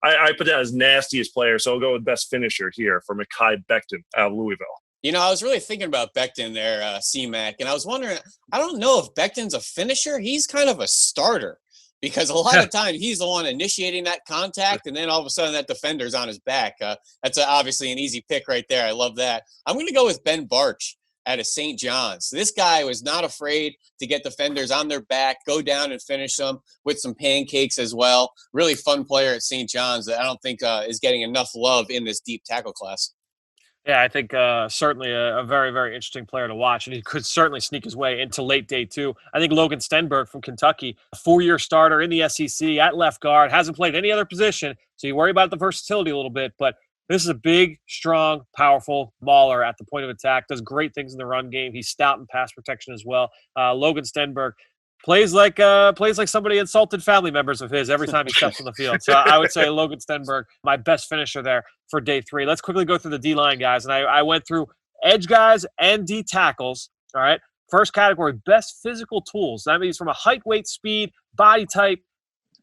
I put that as nastiest player, so I'll go with best finisher here for Mekhi Becton out of Louisville. I was really thinking about Becton there, C-Mac, and I was wondering, I don't know if Becton's a finisher. He's kind of a starter because a lot of times he's the one initiating that contact, and then all of a sudden that defender's on his back. That's obviously an easy pick right there. I love that. I'm going to go with Ben Barch out of St. John's. This guy was not afraid to get defenders on their back, go down and finish them with some pancakes as well. Really fun player at St. John's that I don't think is getting enough love in this deep tackle class. Yeah, I think certainly a very, very interesting player to watch, and he could certainly sneak his way into late day 2. I think Logan Steinberg from Kentucky, a 4-year starter in the SEC at left guard, hasn't played any other position, so you worry about the versatility a little bit, but this is a big, strong, powerful mauler at the point of attack, does great things in the run game. He's stout in pass protection as well. Logan Steinberg plays like somebody insulted family members of his every time he steps on the field. So I would say Logan Steinberg, my best finisher there for day 3. Let's quickly go through the D-line guys. And I went through edge guys and D tackles. All right. First category, best physical tools. That means from a height, weight, speed, body type.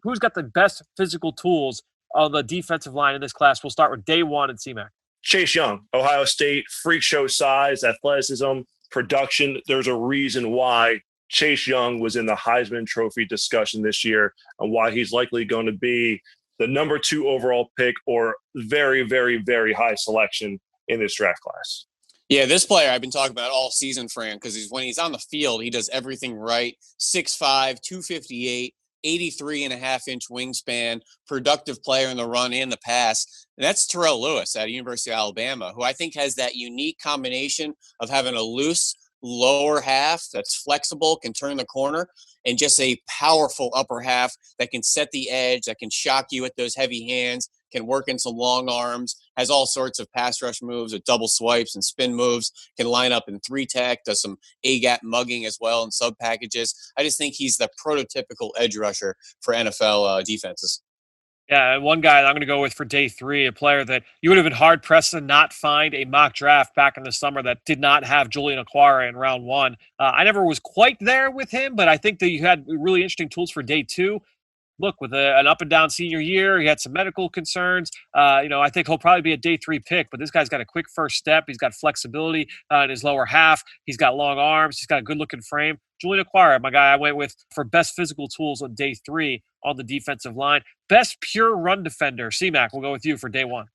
Who's got the best physical tools on the defensive line in this class? We'll start with day 1 and C-Mac. Chase Young, Ohio State, freak show size, athleticism, production. There's a reason why Chase Young was in the Heisman Trophy discussion this year and why he's likely going to be the number 2 overall pick or very, very, very high selection in this draft class. Yeah, this player I've been talking about all season, Fran, because when he's on the field, he does everything right. 6'5", 258, 83.5-inch wingspan, productive player in the run and the pass. And that's Terrell Lewis at University of Alabama, who I think has that unique combination of having a loose lower half that's flexible, can turn the corner, and just a powerful upper half that can set the edge, that can shock you with those heavy hands, can work in some long arms, has all sorts of pass rush moves with double swipes and spin moves, can line up in 3-tech, does some A-gap mugging as well in sub packages. I just think he's the prototypical edge rusher for NFL defenses. Yeah, and one guy that I'm going to go with for day 3, a player that you would have been hard-pressed to not find a mock draft back in the summer that did not have Julian Okwara in round 1. I never was quite there with him, but I think that you had really interesting tools for day 2. Look, with an up and down senior year, he had some medical concerns. I think he'll probably be a day 3 pick, but this guy's got a quick first step. He's got flexibility in his lower half. He's got long arms. He's got a good looking frame. Julian Okwara, my guy I went with for best physical tools on day 3 on the defensive line. Best pure run defender. C-Mac, we'll go with you for day 1.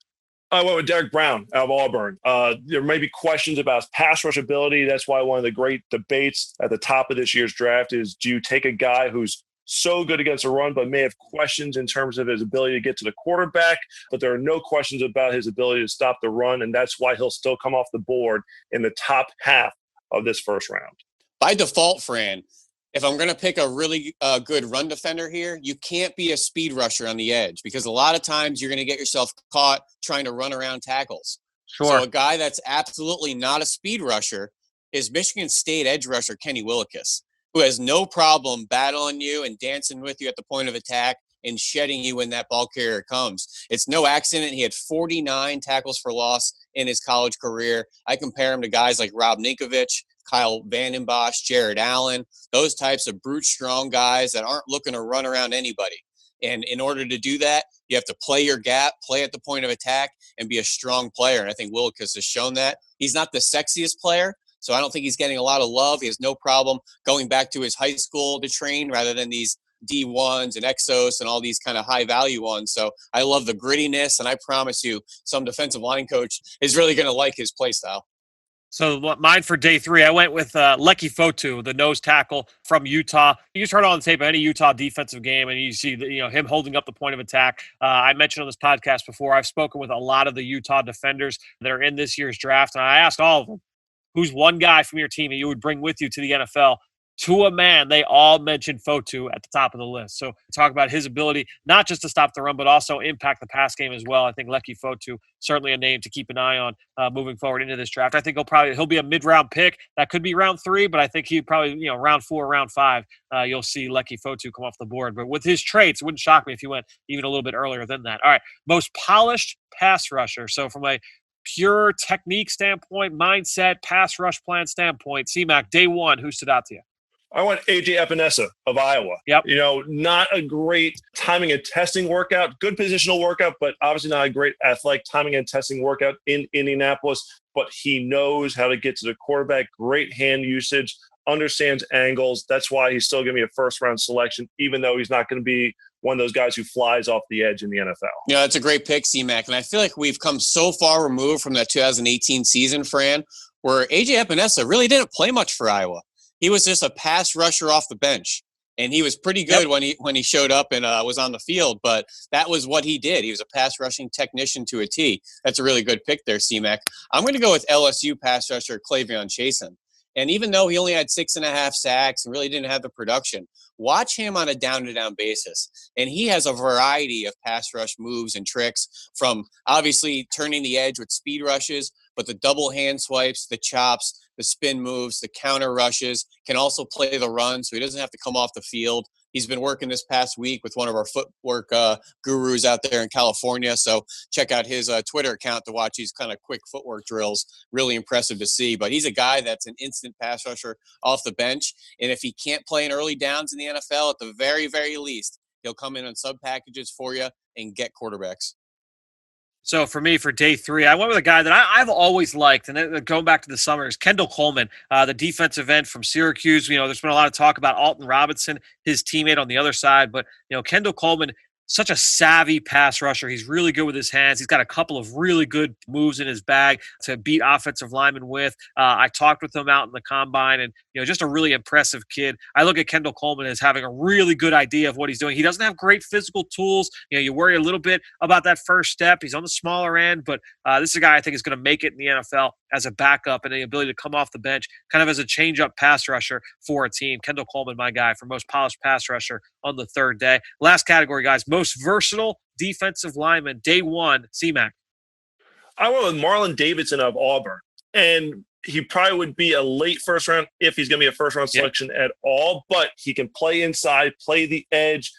I went with Derek Brown out of Auburn. There may be questions about his pass rush ability. That's why one of the great debates at the top of this year's draft is, do you take a guy who's so good against the run, but may have questions in terms of his ability to get to the quarterback, but there are no questions about his ability to stop the run, and that's why he'll still come off the board in the top half of this first round. By default, Fran, if I'm going to pick a really good run defender here, you can't be a speed rusher on the edge, because a lot of times you're going to get yourself caught trying to run around tackles. Sure. So a guy that's absolutely not a speed rusher is Michigan State edge rusher Kenny Willekes, who has no problem battling you and dancing with you at the point of attack and shedding you when that ball carrier comes. It's no accident he had 49 tackles for loss in his college career. I compare him to guys like Rob Ninkovich, Kyle Vandenbosch, Jared Allen, those types of brute strong guys that aren't looking to run around anybody. And in order to do that, you have to play your gap, play at the point of attack, and be a strong player. And I think Willekes has shown that. He's not the sexiest player, so I don't think he's getting a lot of love. He has no problem going back to his high school to train rather than these D1s and Exos and all these kind of high value ones. So I love the grittiness, and I promise you some defensive line coach is really going to like his play style. So mine for day 3, I went with Leki Fotu, the nose tackle from Utah. You just heard on the tape of any Utah defensive game, and you see him holding up the point of attack. I mentioned on this podcast before, I've spoken with a lot of the Utah defenders that are in this year's draft, and I asked all of them, who's one guy from your team that you would bring with you to the NFL? To a man, they all mentioned Fotu at the top of the list. So talk about his ability, not just to stop the run, but also impact the pass game as well. I think Leki Fotu, certainly a name to keep an eye on moving forward into this draft. I think he'll be a mid-round pick. That could be round 3, but I think he probably, round 4, round 5, you'll see Leki Fotu come off the board. But with his traits, it wouldn't shock me if he went even a little bit earlier than that. All right, most polished pass rusher. So from a pure technique standpoint, mindset, pass rush plan standpoint, C-Mac, day 1, who stood out to you? I went A.J. Epinesa of Iowa. Yep. Not a great timing and testing workout, good positional workout, but obviously not a great athletic timing and testing workout in Indianapolis. But he knows how to get to the quarterback, great hand usage, understands angles. That's why he's still going to be a first-round selection, even though he's not going to be one of those guys who flies off the edge in the NFL. Yeah, that's a great pick, C-Mac. And I feel like we've come so far removed from that 2018 season, Fran, where A.J. Epinesa really didn't play much for Iowa. He was just a pass rusher off the bench, and he was pretty good when he showed up and was on the field. But that was what he did. He was a pass rushing technician to a T. That's a really good pick there, C-Mac. I'm going to go with LSU pass rusher Clavion Chasen. And even though he only had 6.5 sacks and really didn't have the production, watch him on a down-to-down basis. And he has a variety of pass rush moves and tricks, from obviously turning the edge with speed rushes, but the double hand swipes, the chops, the spin moves, the counter rushes, can also play the run, so he doesn't have to come off the field. He's been working this past week with one of our footwork gurus out there in California, so check out his Twitter account to watch these kind of quick footwork drills. Really impressive to see, but he's a guy that's an instant pass rusher off the bench, and if he can't play in early downs in the NFL, at the very, very least, he'll come in on sub packages for you and get quarterbacks. So for me, for day 3, I went with a guy that I've always liked, and then going back to the summer, is Kendall Coleman, the defensive end from Syracuse. There's been a lot of talk about Alton Robinson, his teammate on the other side, but Kendall Coleman, such a savvy pass rusher. He's really good with his hands. He's got a couple of really good moves in his bag to beat offensive linemen with. I talked with him out in the combine, and just a really impressive kid. I look at Kendall Coleman as having a really good idea of what he's doing. He doesn't have great physical tools. You worry a little bit about that first step. He's on the smaller end, but this is a guy I think is going to make it in the NFL as a backup and the ability to come off the bench kind of as a change-up pass rusher for a team. Kendall Coleman, my guy, for most polished pass rusher on the third day. Last category, guys, most versatile defensive lineman, day one, C-Mac. I went with Marlon Davidson of Auburn, and he probably would be a late first round if he's going to be a first round selection at all, but he can play inside, play the edge.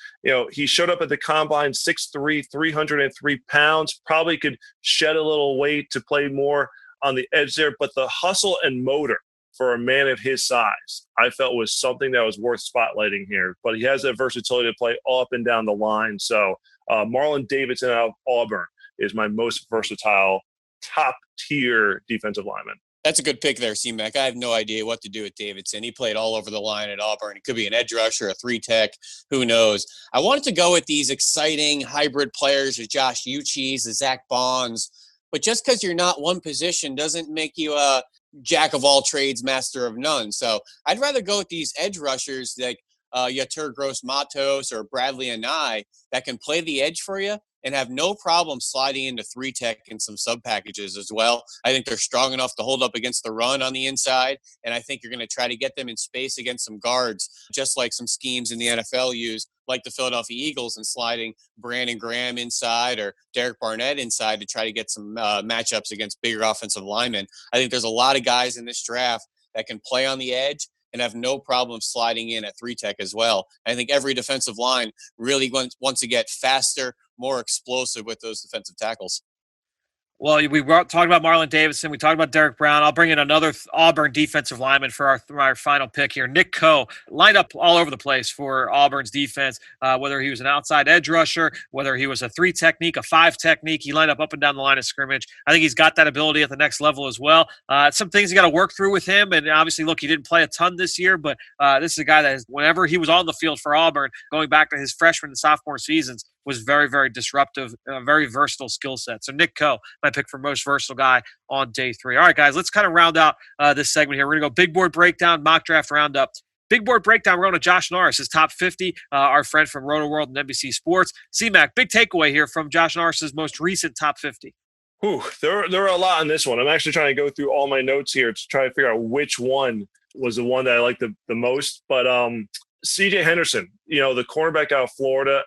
He showed up at the combine 6'3", 303 pounds, probably could shed a little weight to play more on the edge there, but the hustle and motor for a man of his size, I felt was something that was worth spotlighting here. But he has that versatility to play up and down the line. So Marlon Davidson out of Auburn is my most versatile, top-tier defensive lineman. That's a good pick there, C-Mac. I have no idea what to do with Davidson. He played all over the line at Auburn. He could be an edge rusher, a three-tech, who knows. I wanted to go with these exciting hybrid players, the Josh Uches, the Zach Bonds. But just because you're not one position doesn't make you a jack of all trades, master of none. So I'd rather go with these edge rushers like Yatur Gross-Matos or Bradley Anai that can play the edge for you and have no problem sliding into three-tech and some sub-packages as well. I think they're strong enough to hold up against the run on the inside, and I think you're going to try to get them in space against some guards, just like some schemes in the NFL use, like the Philadelphia Eagles, and sliding Brandon Graham inside or Derek Barnett inside to try to get some matchups against bigger offensive linemen. I think there's a lot of guys in this draft that can play on the edge and have no problem sliding in at three-tech as well. I think every defensive line really wants to get faster, more explosive with those defensive tackles. Well, we talked about Marlon Davidson. We talked about Derek Brown. I'll bring in another Auburn defensive lineman for our final pick here. Nick Coe lined up all over the place for Auburn's defense, whether he was an outside edge rusher, whether he was a three technique, a five technique. He lined up and down the line of scrimmage. I think he's got that ability at the next level as well. Some things you got to work through with him. And obviously, look, he didn't play a ton this year, but this is a guy that whenever he was on the field for Auburn, going back to his freshman and sophomore seasons, was very, very disruptive, very versatile skill set. So Nick Coe, my pick for most versatile guy on day 3. All right, guys, let's kind of round out this segment here. We're going to go big board breakdown, mock draft roundup. Big board breakdown, we're going to Josh Norris, his top 50, our friend from Roto World and NBC Sports. C-Mac, big takeaway here from Josh Norris's most recent top 50. There are a lot on this one. I'm actually trying to go through all my notes here to try to figure out which one was the one that I liked the most. But CJ Henderson, the cornerback out of Florida,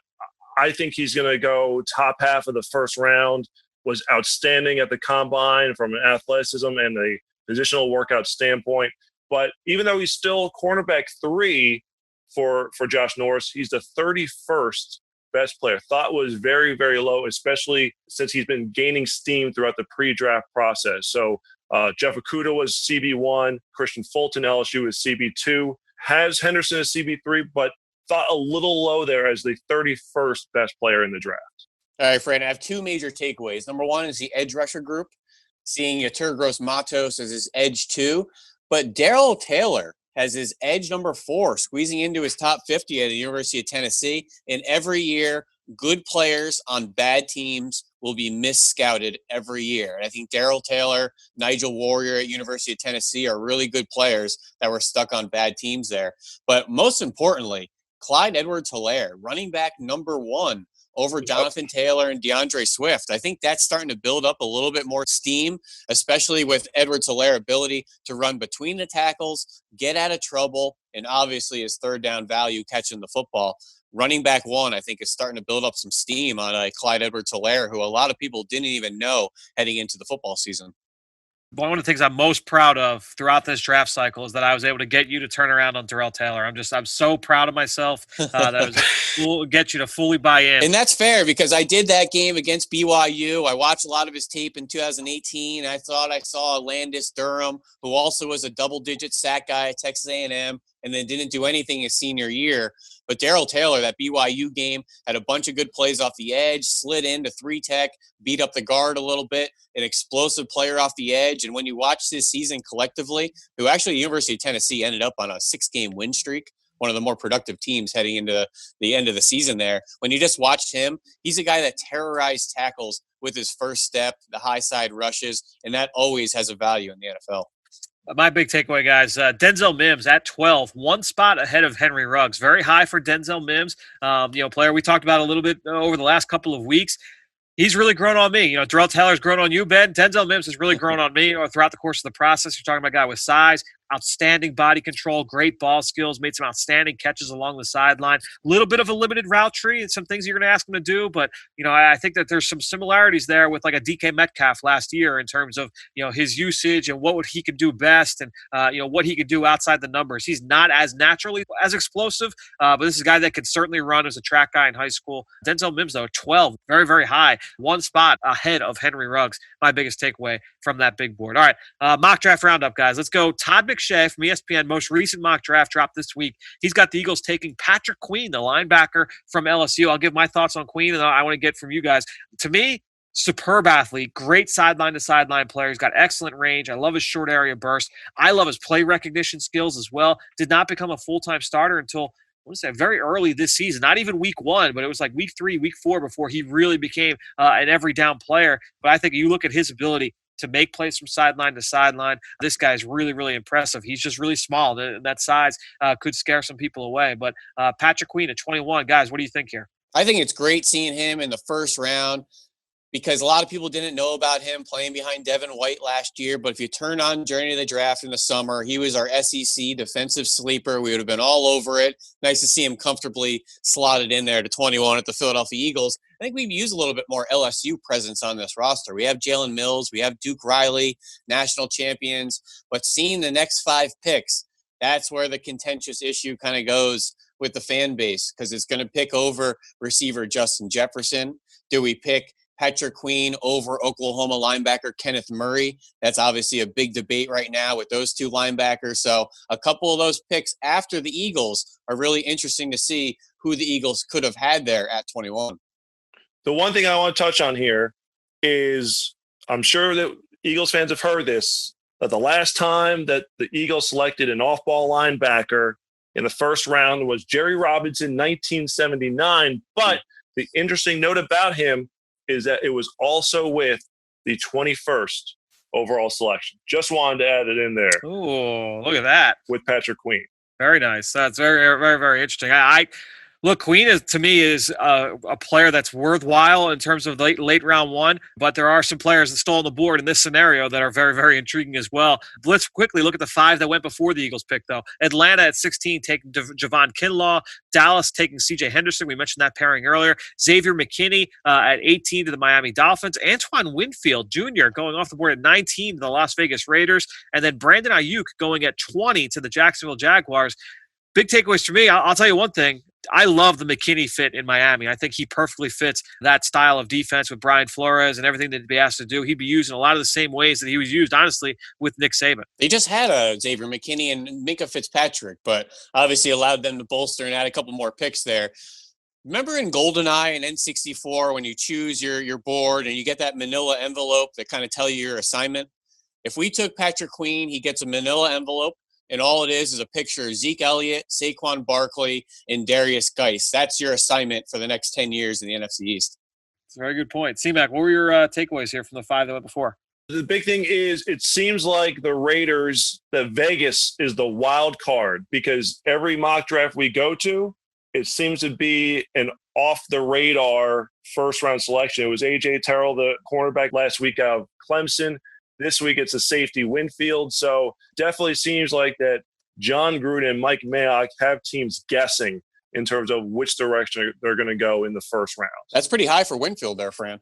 I think he's going to go top half of the first round, was outstanding at the combine from an athleticism and a positional workout standpoint. But even though he's still cornerback 3 for Josh Norris, he's the 31st best player. Thought was very, very low, especially since he's been gaining steam throughout the pre-draft process. So Jeff Okudah was CB1, Christian Fulton, LSU is CB2, has Henderson as CB3, but thought a little low there as the 31st best player in the draft. All right, Fran, I have 2 major takeaways. Number 1 is the edge rusher group, seeing Yatur Gross-Matos as his edge 2, but Darrell Taylor has his edge number 4, squeezing into his top 50 at the University of Tennessee. And every year, good players on bad teams will be mis-scouted every year. And I think Darrell Taylor, Nigel Warrior at University of Tennessee are really good players that were stuck on bad teams there. But most importantly, Clyde Edwards-Helaire, running back number 1 over Jonathan Taylor and DeAndre Swift. I think that's starting to build up a little bit more steam, especially with Edwards-Helaire's ability to run between the tackles, get out of trouble, and obviously his third down value catching the football. Running back 1, I think, is starting to build up some steam on Clyde Edwards-Helaire, who a lot of people didn't even know heading into the football season. One of the things I'm most proud of throughout this draft cycle is that I was able to get you to turn around on Darrell Taylor. I'm so proud of myself that I was able to get you to fully buy in. And that's fair because I did that game against BYU. I watched a lot of his tape in 2018. I thought I saw Landis Durham, who also was a double-digit sack guy at Texas A&M, and then didn't do anything his senior year. But Darrell Taylor, that BYU game, had a bunch of good plays off the edge, slid into 3-tech, beat up the guard a little bit, an explosive player off the edge. And when you watch this season collectively, who actually University of Tennessee ended up on a 6-game win streak one of the more productive teams heading into the end of the season there. When you just watch him, he's a guy that terrorized tackles with his first step, the high side rushes, and that always has a value in the NFL. My big takeaway, guys, Denzel Mims at 12, one spot ahead of Henry Ruggs. Very high for Denzel Mims, player we talked about a little bit over the last couple of weeks. He's really grown on me. Darrell Taylor's grown on you, Ben. Denzel Mims has really grown on me throughout the course of the process. You're talking about a guy with size, outstanding body control, great ball skills, made some outstanding catches along the sideline. A little bit of a limited route tree and some things you're going to ask him to do, but I think that there's some similarities there with like a DK Metcalf last year in terms of his usage and what he could do best and what he could do outside the numbers. He's not as naturally as explosive, but this is a guy that could certainly run as a track guy in high school. Denzel Mims, though, 12, very, very high, one spot ahead of Henry Ruggs. My biggest takeaway from that big board. All right, mock draft roundup, guys. Let's go. Todd McShay from ESPN, most recent mock draft dropped this week. He's got the Eagles taking Patrick Queen, the linebacker from LSU. I'll give my thoughts on Queen, and I want to get from you guys. To me, superb athlete, great sideline-to-sideline player. He's got excellent range. I love his short area burst. I love his play recognition skills as well. Did not become a full-time starter until I want to say very early this season, not even week 1, but it was like week 3, week 4 before he really became an every down player. But I think you look at his ability to make plays from sideline to sideline. This guy is really, really impressive. He's just really small. That size could scare some people away. But Patrick Queen at 21, guys, what do you think here? I think it's great seeing him in the first round because a lot of people didn't know about him playing behind Devin White last year. But if you turn on Journey to the Draft in the summer, he was our SEC defensive sleeper. We would have been all over it. Nice to see him comfortably slotted in there to 21 at the Philadelphia Eagles. I think we've used a little bit more LSU presence on this roster. We have Jalen Mills. We have Duke Riley, national champions. But seeing the next 5 picks, that's where the contentious issue kind of goes with the fan base because it's going to pick over receiver Justin Jefferson. Do we pick Patrick Queen over Oklahoma linebacker Kenneth Murray? That's obviously a big debate right now with those two linebackers. So a couple of those picks after the Eagles are really interesting to see who the Eagles could have had there at 21. The one thing I want to touch on here is I'm sure that Eagles fans have heard this, that the last time that the Eagles selected an off-ball linebacker in the first round was Jerry Robinson, 1979. But the interesting note about him is that it was also with the 21st overall selection. Just wanted to add it in there. Oh, look at that. With Patrick Queen. Very nice. That's very, very, very interesting. Look, Queen is a player that's worthwhile in terms of late round 1, but there are some players that stole on the board in this scenario that are very, very intriguing as well. Let's quickly look at the 5 that went before the Eagles pick, though. Atlanta at 16 taking Javon Kinlaw. Dallas taking C.J. Henderson. We mentioned that pairing earlier. Xavier McKinney at 18 to the Miami Dolphins. Antoine Winfield Jr. going off the board at 19 to the Las Vegas Raiders. And then Brandon Ayuk going at 20 to the Jacksonville Jaguars. Big takeaways for me, I'll tell you one thing. I love the McKinney fit in Miami. I think he perfectly fits that style of defense with Brian Flores and everything that he'd be asked to do. He'd be used in a lot of the same ways that he was used, honestly, with Nick Saban. They just had a Xavier McKinney and Minkah Fitzpatrick, but obviously allowed them to bolster and add a couple more picks there. Remember in GoldenEye and N64 when you choose your board and you get that manila envelope that kind of tell you your assignment? If we took Patrick Queen, he gets a manila envelope. And all it is a picture of Zeke Elliott, Saquon Barkley, and Darius Geis. That's your assignment for the next 10 years in the NFC East. That's a very good point. C-Mac, what were your takeaways here from the 5 that went before? The big thing is it seems like the Raiders, that Vegas is the wild card because every mock draft we go to, it seems to be an off-the-radar first-round selection. It was A.J. Terrell, the cornerback last week out of Clemson. This week it's a safety Winfield. So definitely seems like that John Gruden and Mike Mayock have teams guessing in terms of which direction they're going to go in the first round. That's pretty high for Winfield there, Fran.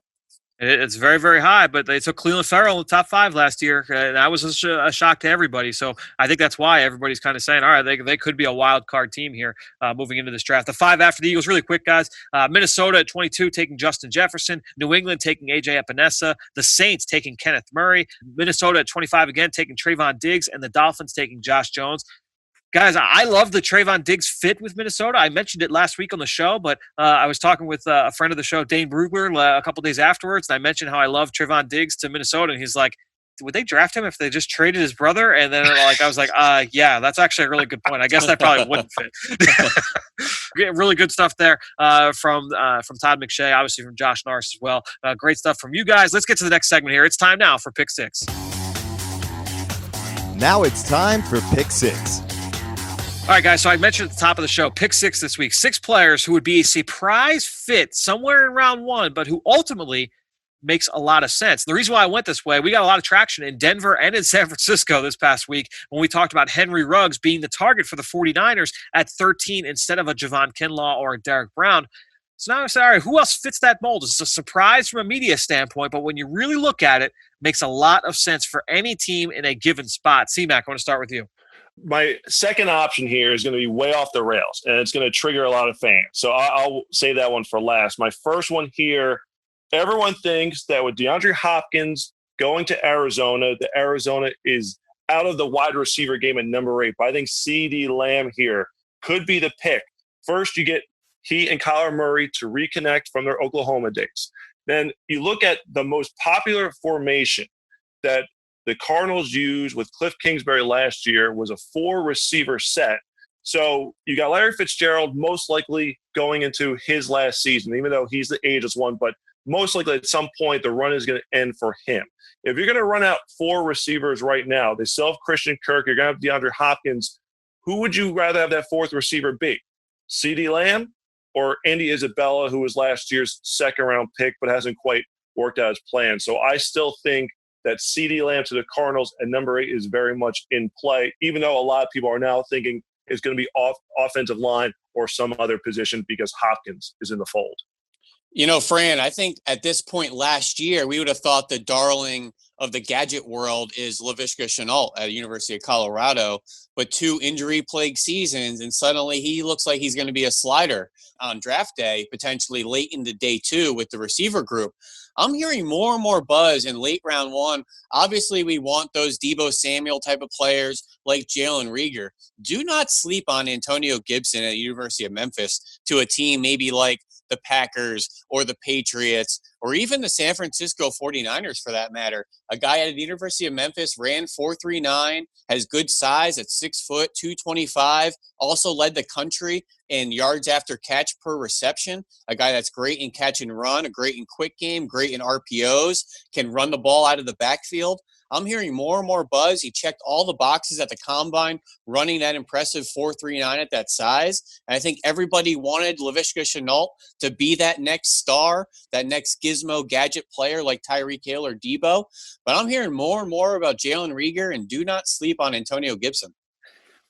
It's very, very high, but they took Cleveland Farrell in the top 5 last year. That was a shock to everybody. So I think that's why everybody's kind of saying, all right, they could be a wild card team here moving into this draft. The 5 after the Eagles, really quick, guys. Minnesota at 22 taking Justin Jefferson. New England taking A.J. Epinesa. The Saints taking Kenneth Murray. Minnesota at 25 again taking Trayvon Diggs. And the Dolphins taking Josh Jones. Guys, I love the Trayvon Diggs fit with Minnesota. I mentioned it last week on the show, but I was talking with a friend of the show, Dane Brugler, a couple days afterwards, and I mentioned how I love Trayvon Diggs to Minnesota, and he's like, would they draft him if they just traded his brother? And then I was like, yeah, that's actually a really good point. I guess that probably wouldn't fit. Really good stuff there from Todd McShay, obviously from Josh Norris as well. Great stuff from you guys. Let's get to the next segment here. It's time now for Pick Six. Now it's time for Pick Six. All right, guys, so I mentioned at the top of the show, Pick Six this week. 6 players who would be a surprise fit somewhere in round 1, but who ultimately makes a lot of sense. The reason why I went this way, we got a lot of traction in Denver and in San Francisco this past week when we talked about Henry Ruggs being the target for the 49ers at 13 instead of a Javon Kinlaw or a Derek Brown. So now I'm sorry, who else fits that mold? It's a surprise from a media standpoint, but when you really look at it, makes a lot of sense for any team in a given spot. C-Mac, I want to start with you. My second option here is going to be way off the rails, and it's going to trigger a lot of fans. So I'll save that one for last. My first one here, everyone thinks that with DeAndre Hopkins going to Arizona, the Arizona is out of the wide receiver game at number 8. But I think CeeDee Lamb here could be the pick. First, you get he and Kyler Murray to reconnect from their Oklahoma days. Then you look at the most popular formation that the Cardinals used with Cliff Kingsbury last year was a 4-receiver set. So you got Larry Fitzgerald most likely going into his last season, even though he's the ageless one, but most likely at some point the run is going to end for him. If you're going to run out 4 receivers right now, they still have Christian Kirk, you're going to have DeAndre Hopkins. Who would you rather have that 4th receiver be? CeeDee Lamb or Andy Isabella, who was last year's second-round pick but hasn't quite worked out his plan? So I still think that CeeDee Lamb to the Cardinals at number 8 is very much in play, even though a lot of people are now thinking it's going to be offensive line or some other position because Hopkins is in the fold. You know, Fran, I think at this point last year, we would have thought the darling of the gadget world is Laviska Shenault at the University of Colorado, but 2 injury-plagued seasons, and suddenly he looks like he's going to be a slider on draft day, potentially late into day 2 with the receiver group. I'm hearing more and more buzz in late round 1. Obviously, we want those Deebo Samuel type of players like Jalen Reagor. Do not sleep on Antonio Gibson at the University of Memphis to a team maybe like the Packers or the Patriots or even the San Francisco 49ers for that matter. A guy at the University of Memphis ran 4.39, has good size at 6 foot, 225, also led the country in yards after catch per reception. A guy that's great in catch and run, a great in quick game, great in RPOs, can run the ball out of the backfield. I'm hearing more and more buzz. He checked all the boxes at the combine, running that impressive 4.39 at that size. And I think everybody wanted Laviska Shenault to be that next star, that next gizmo gadget player like Tyreek Hill or Deebo. But I'm hearing more and more about Jalen Reagor, and do not sleep on Antonio Gibson.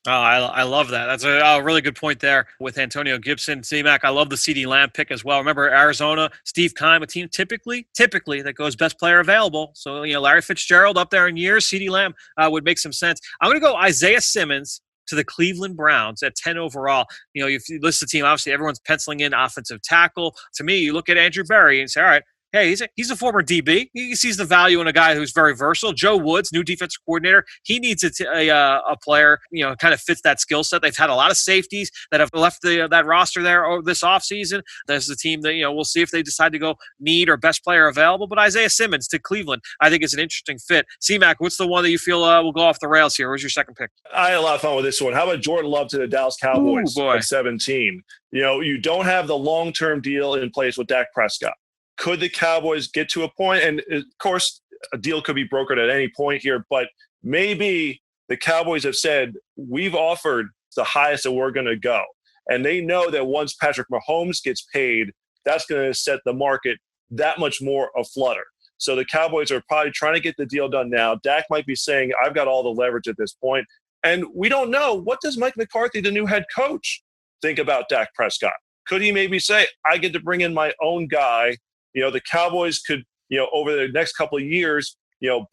Oh, I love that. That's a really good point there with Antonio Gibson. C-Mac, I love the CeeDee Lamb pick as well. Remember, Arizona, Steve Keim, a team typically that goes best player available. So, Larry Fitzgerald up there in years, CeeDee Lamb would make some sense. I'm going to go Isaiah Simmons to the Cleveland Browns at 10 overall. If you list the team, obviously everyone's penciling in offensive tackle. To me, you look at Andrew Berry and say, all right, hey, he's a former DB. He sees the value in a guy who's very versatile. Joe Woods, new defensive coordinator, he needs a player, kind of fits that skill set. They've had a lot of safeties that have left that roster there this offseason. There's the team that, we'll see if they decide to go need or best player available. But Isaiah Simmons to Cleveland, I think is an interesting fit. C-Mac, what's the one that you feel will go off the rails here? Where's your second pick? I had a lot of fun with this one. How about Jordan Love to the Dallas Cowboys at 17? You don't have the long-term deal in place with Dak Prescott. Could the Cowboys get to a point? And, of course, a deal could be brokered at any point here, but maybe the Cowboys have said, we've offered the highest that we're going to go. And they know that once Patrick Mahomes gets paid, that's going to set the market that much more aflutter. So the Cowboys are probably trying to get the deal done now. Dak might be saying, I've got all the leverage at this point. And we don't know, what does Mike McCarthy, the new head coach, think about Dak Prescott? Could he maybe say, I get to bring in my own guy? The Cowboys could, over the next couple of years,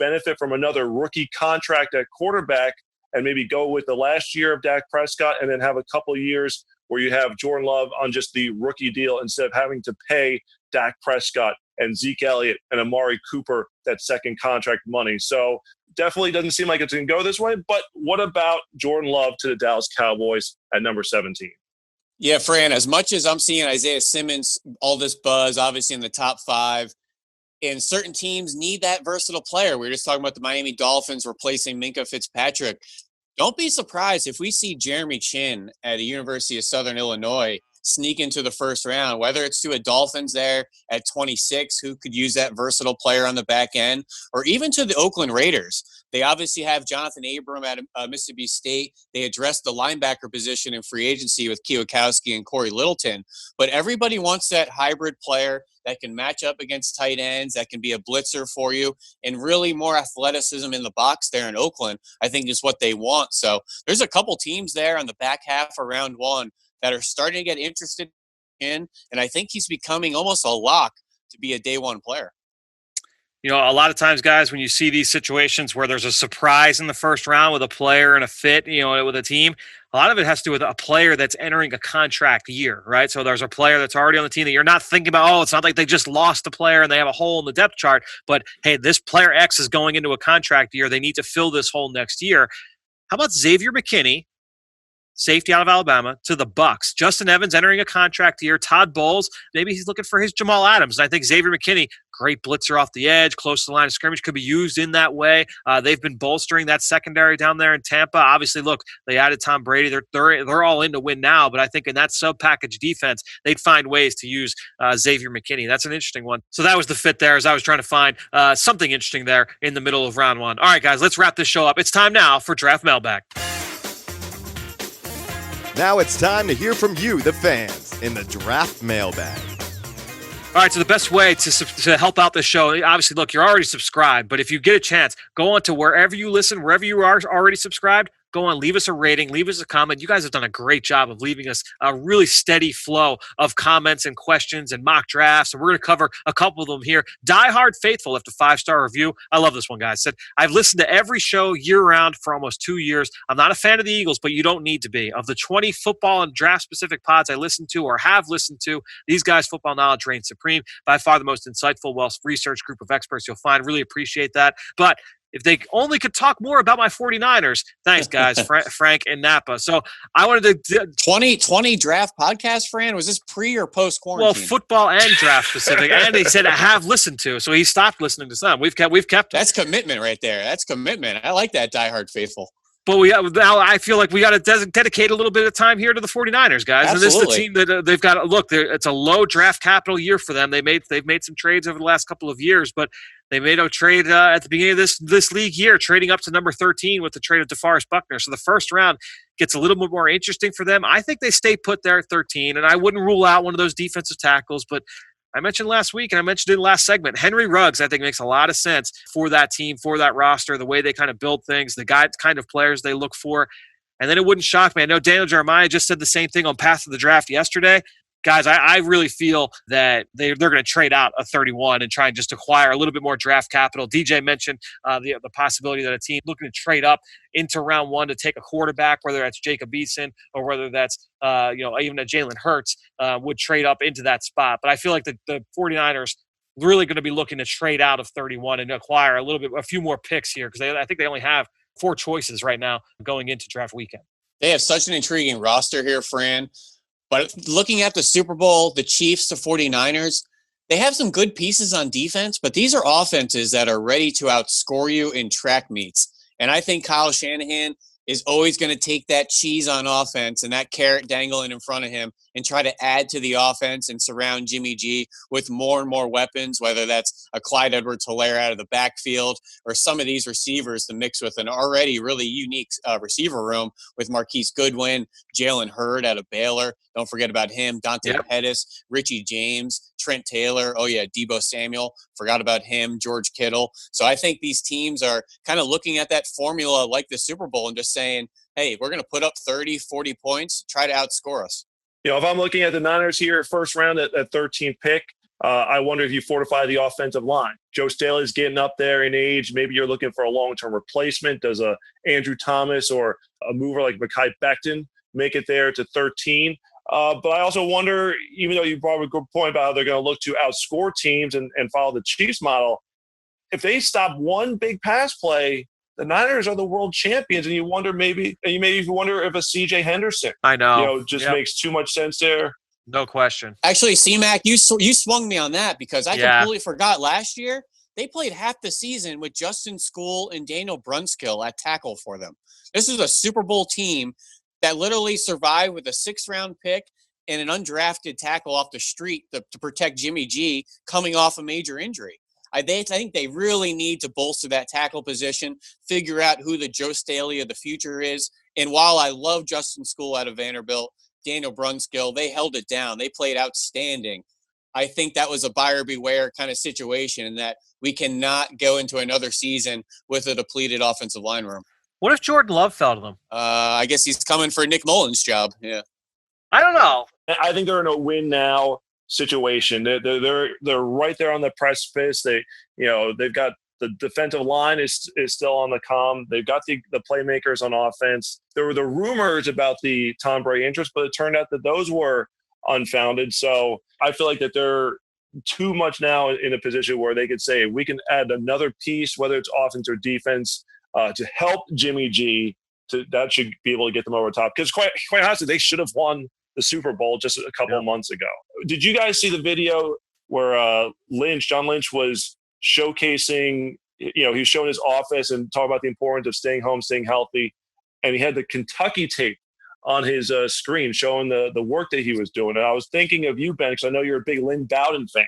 benefit from another rookie contract at quarterback and maybe go with the last year of Dak Prescott and then have a couple of years where you have Jordan Love on just the rookie deal instead of having to pay Dak Prescott and Zeke Elliott and Amari Cooper that second contract money. So definitely doesn't seem like it's going to go this way. But what about Jordan Love to the Dallas Cowboys at number 17? Yeah, Fran, as much as I'm seeing Isaiah Simmons, all this buzz, obviously in the top 5, And certain teams need that versatile player. We were just talking about the Miami Dolphins replacing Minkah Fitzpatrick. Don't be surprised if we see Jeremy Chin at the University of Southern Illinois sneak into the first round, whether it's to a Dolphins there at 26 who could use that versatile player on the back end, or even to the Oakland Raiders. They obviously have Jonathan Abram at Mississippi State. They addressed the linebacker position in free agency with Kwiatkowski and Corey Littleton. But everybody wants that hybrid player that can match up against tight ends, that can be a blitzer for you, and really more athleticism in the box there in Oakland, I think is what they want. So there's a couple teams there on the back half of round one that are starting to get interested in, and I think he's becoming almost a lock to be a day one player. You know, a lot of times, guys, when you see these situations where there's a surprise in the first round with a player and a fit, you know, with a team, a lot of it has to do with a player that's entering a contract year, right? So there's a player that's already on the team that you're not thinking about, oh, it's not like they just lost a player and they have a hole in the depth chart, but hey, this player X is going into a contract year. They need to fill this hole next year. How about Xavier McKinney, safety out of Alabama, to the Bucs? Justin Evans entering a contract year. Todd Bowles, maybe he's looking for his Jamal Adams. And I think Xavier McKinney, great blitzer off the edge, close to the line of scrimmage, could be used in that way. They've been bolstering that secondary down there in Tampa. Obviously, look, they added Tom Brady. They're all in to win now, but I think in that sub-package defense, they'd find ways to use Xavier McKinney. That's an interesting one. So that was the fit there as I was trying to find something interesting there in the middle of round one. All right, guys, let's wrap this show up. It's time now for Draft Mailbag. Now it's time to hear from you, the fans, in the Draft Mailbag. All right, so the best way to help out the show, obviously, look, you're already subscribed, but if you get a chance, go on to wherever you listen, wherever you are already subscribed, go on, leave us a rating, leave us a comment. You guys have done a great job of leaving us a really steady flow of comments and questions and mock drafts, and we're going to cover a couple of them here. Die Hard Faithful left a 5-star review. I love this one, guys. Said, I've listened to every show year-round for almost 2 years. I'm not a fan of the Eagles, but you don't need to be. Of the 20 football and draft-specific pods I listen to or have listened to, these guys' football knowledge reigns supreme. By far the most insightful, well-researched group of experts you'll find. Really appreciate that. But if they only could talk more about my 49ers. Thanks, guys, Frank and Napa. So I wanted to 20 draft podcast, Fran? Was this pre or post quarantine? Well, football and draft specific. And he said I have listened to, so he stopped listening to some. We've kept That's commitment right there. That's commitment. I like that, diehard faithful. But now I feel like we got to dedicate a little bit of time here to the 49ers, guys. Absolutely. And this is the team that they've got. Look, it's a low draft capital year for them. They've made some trades over the last couple of years, but they made a trade at the beginning of this league year, trading up to number 13 with the trade of DeForest Buckner. So the first round gets a little bit more interesting for them. I think they stay put there at 13, and I wouldn't rule out one of those defensive tackles, but I mentioned last week, and I mentioned in the last segment, Henry Ruggs, I think, makes a lot of sense for that team, for that roster, the way they kind of build things, the kind of players they look for. And then it wouldn't shock me. I know Daniel Jeremiah just said the same thing on Path to the Draft yesterday. Guys, I really feel that they're going to trade out a 31 and try and just acquire a little bit more draft capital. DJ mentioned the possibility that a team looking to trade up into round one to take a quarterback, whether that's Jacob Eason or whether that's even a Jalen Hurts would trade up into that spot. But I feel like the 49ers really going to be looking to trade out of 31 and acquire a few more picks here because I think they only have 4 choices right now going into draft weekend. They have such an intriguing roster here, Fran. But looking at the Super Bowl, the Chiefs, the 49ers, they have some good pieces on defense, but these are offenses that are ready to outscore you in track meets. And I think Kyle Shanahan is always going to take that cheese on offense and that carrot dangling in front of him and try to add to the offense and surround Jimmy G with more and more weapons, whether that's a Clyde Edwards-Helaire out of the backfield or some of these receivers to mix with an already really unique receiver room with Marquise Goodwin, Jalen Hurd out of Baylor. Don't forget about him. Dante Pettis, Richie James, Trent Taylor. Oh, yeah, Deebo Samuel. Forgot about him. George Kittle. So I think these teams are kind of looking at that formula like the Super Bowl and just saying, hey, we're going to put up 30, 40 points, try to outscore us. If I'm looking at the Niners here, first round at 13th pick, I wonder if you fortify the offensive line. Joe Staley's getting up there in age. Maybe you're looking for a long-term replacement. Does a Andrew Thomas or a mover like Mekhi Becton make it there to 13? But I also wonder, even though you brought up a good point about how they're going to look to outscore teams and follow the Chiefs model, if they stop one big pass play, the Niners are the world champions, and you wonder if a C.J. Henderson, I know, makes too much sense there. No question. Actually, C-Mac, you swung me on that because I completely forgot last year. They played half the season with Justin School and Daniel Brunskill at tackle for them. This is a Super Bowl team that literally survived with a 6th-round pick and an undrafted tackle off the street to protect Jimmy G coming off a major injury. I think they really need to bolster that tackle position, figure out who the Joe Staley of the future is. And while I love Justin School out of Vanderbilt, Daniel Brunskill, they held it down. They played outstanding. I think that was a buyer beware kind of situation, and that we cannot go into another season with a depleted offensive line room. What if Jordan Love fell to them? I guess he's coming for Nick Mullen's job. Yeah. I don't know. I think they're in a win now situation. They're right there on the precipice. They've got the defensive line is still on the come. They've got the playmakers on offense. There were the rumors about the Tom Brady interest, but it turned out that those were unfounded. So I feel like that they're too much now in a position where they could say we can add another piece, whether it's offense or defense, to help Jimmy G. That should be able to get them over the top. Because quite honestly, they should have won the Super Bowl just a couple of months ago. Did you guys see the video where John Lynch was showcasing, he was showing his office and talking about the importance of staying home, staying healthy. And he had the Kentucky tape on his screen showing the work that he was doing. And I was thinking of you, Ben, because I know you're a big Lynn Bowden fan.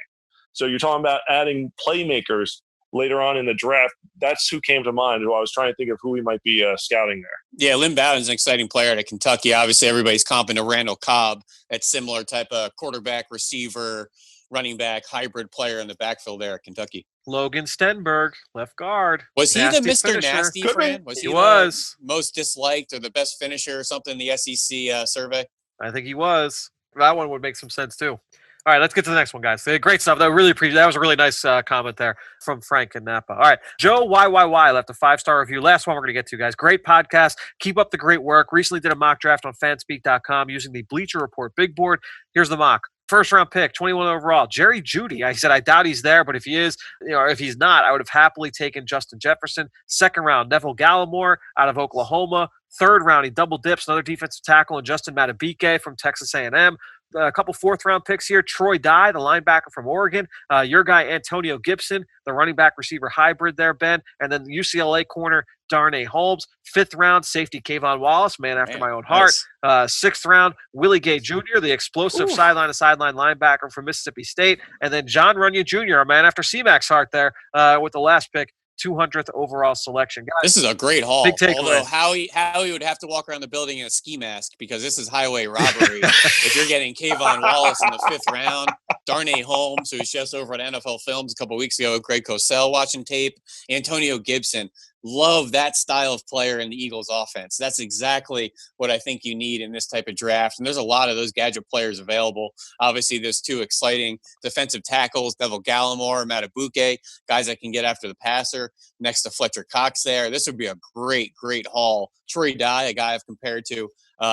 So you're talking about adding playmakers later on in the draft. That's who came to mind while I was trying to think of who we might be scouting there. Yeah, Lynn Bowden's an exciting player at Kentucky. Obviously, everybody's comping to Randall Cobb, that similar type of quarterback, receiver, running back, hybrid player in the backfield there at Kentucky. Logan Steinberg, left guard. Was he the Mr. Finisher. Nasty, Fran? Was he the most disliked or the best finisher or something in the SEC survey? I think he was. That one would make some sense, too. All right, let's get to the next one, guys. Great stuff. That was a really nice comment there from Frank and Napa. All right, Joe YYY left a 5-star review. Last one we're going to get to, guys. Great podcast. Keep up the great work. Recently did a mock draft on fanspeak.com using the Bleacher Report big board. Here's the mock. 1st-round pick, 21 overall, Jerry Jeudy. I said I doubt he's there, but if he is, if he's not, I would have happily taken Justin Jefferson. 2nd round, Neville Gallimore out of Oklahoma. 3rd round, he double dips another defensive tackle and Justin Madubuike from Texas A&M. A couple 4th-round picks here. Troy Dye, the linebacker from Oregon. Your guy, Antonio Gibson, the running back receiver hybrid there, Ben. And then the UCLA corner, Darnay Holmes. 5th round, safety Kayvon Wallace, man after my own heart. Nice. 6th round, Willie Gay Jr., the explosive sideline-to-sideline linebacker from Mississippi State. And then John Runyon Jr., a man after C-Mac's heart there with the last pick. 200th overall selection. Guys, this is a great haul. Big takeaway. Although Howie would have to walk around the building in a ski mask because this is highway robbery. If you're getting Kayvon Wallace in the 5th round, Darnay Holmes, who was just over at NFL Films a couple weeks ago, Greg Cosell watching tape, Antonio Gibson. Love that style of player in the Eagles offense. That's exactly what I think you need in this type of draft. And there's a lot of those gadget players available. Obviously, there's 2 exciting defensive tackles, Neville Gallimore, Madubuike, guys that can get after the passer next to Fletcher Cox there. This would be a great, great haul. Troy Dye, a guy I've compared to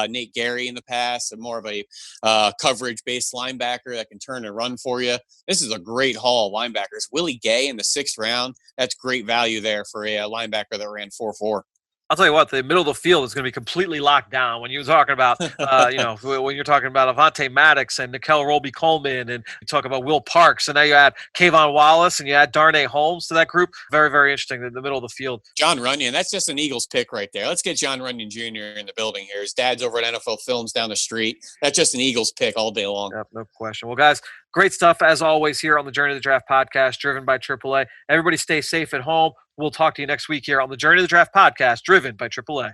Nate Gary in the past, more of a coverage-based linebacker that can turn and run for you. This is a great haul of linebackers. Willie Gay in the 6th round, that's great value there for a linebacker that ran 4.4. I'll tell you what, the middle of the field is going to be completely locked down when you're talking about, when you're talking about Avonte Maddox and Nickel Roby Coleman, and you talk about Will Parks, and now you add Kayvon Wallace and you add Darnay Holmes to that group. Very, very interesting in the middle of the field. John Runyon, that's just an Eagles pick right there. Let's get John Runyon Jr. in the building here. His dad's over at NFL Films down the street. That's just an Eagles pick all day long. Yep, no question. Well, guys, great stuff as always here on the Journey to the Draft podcast, driven by AAA. Everybody stay safe at home. We'll talk to you next week here on the Journey to the Draft podcast, driven by AAA.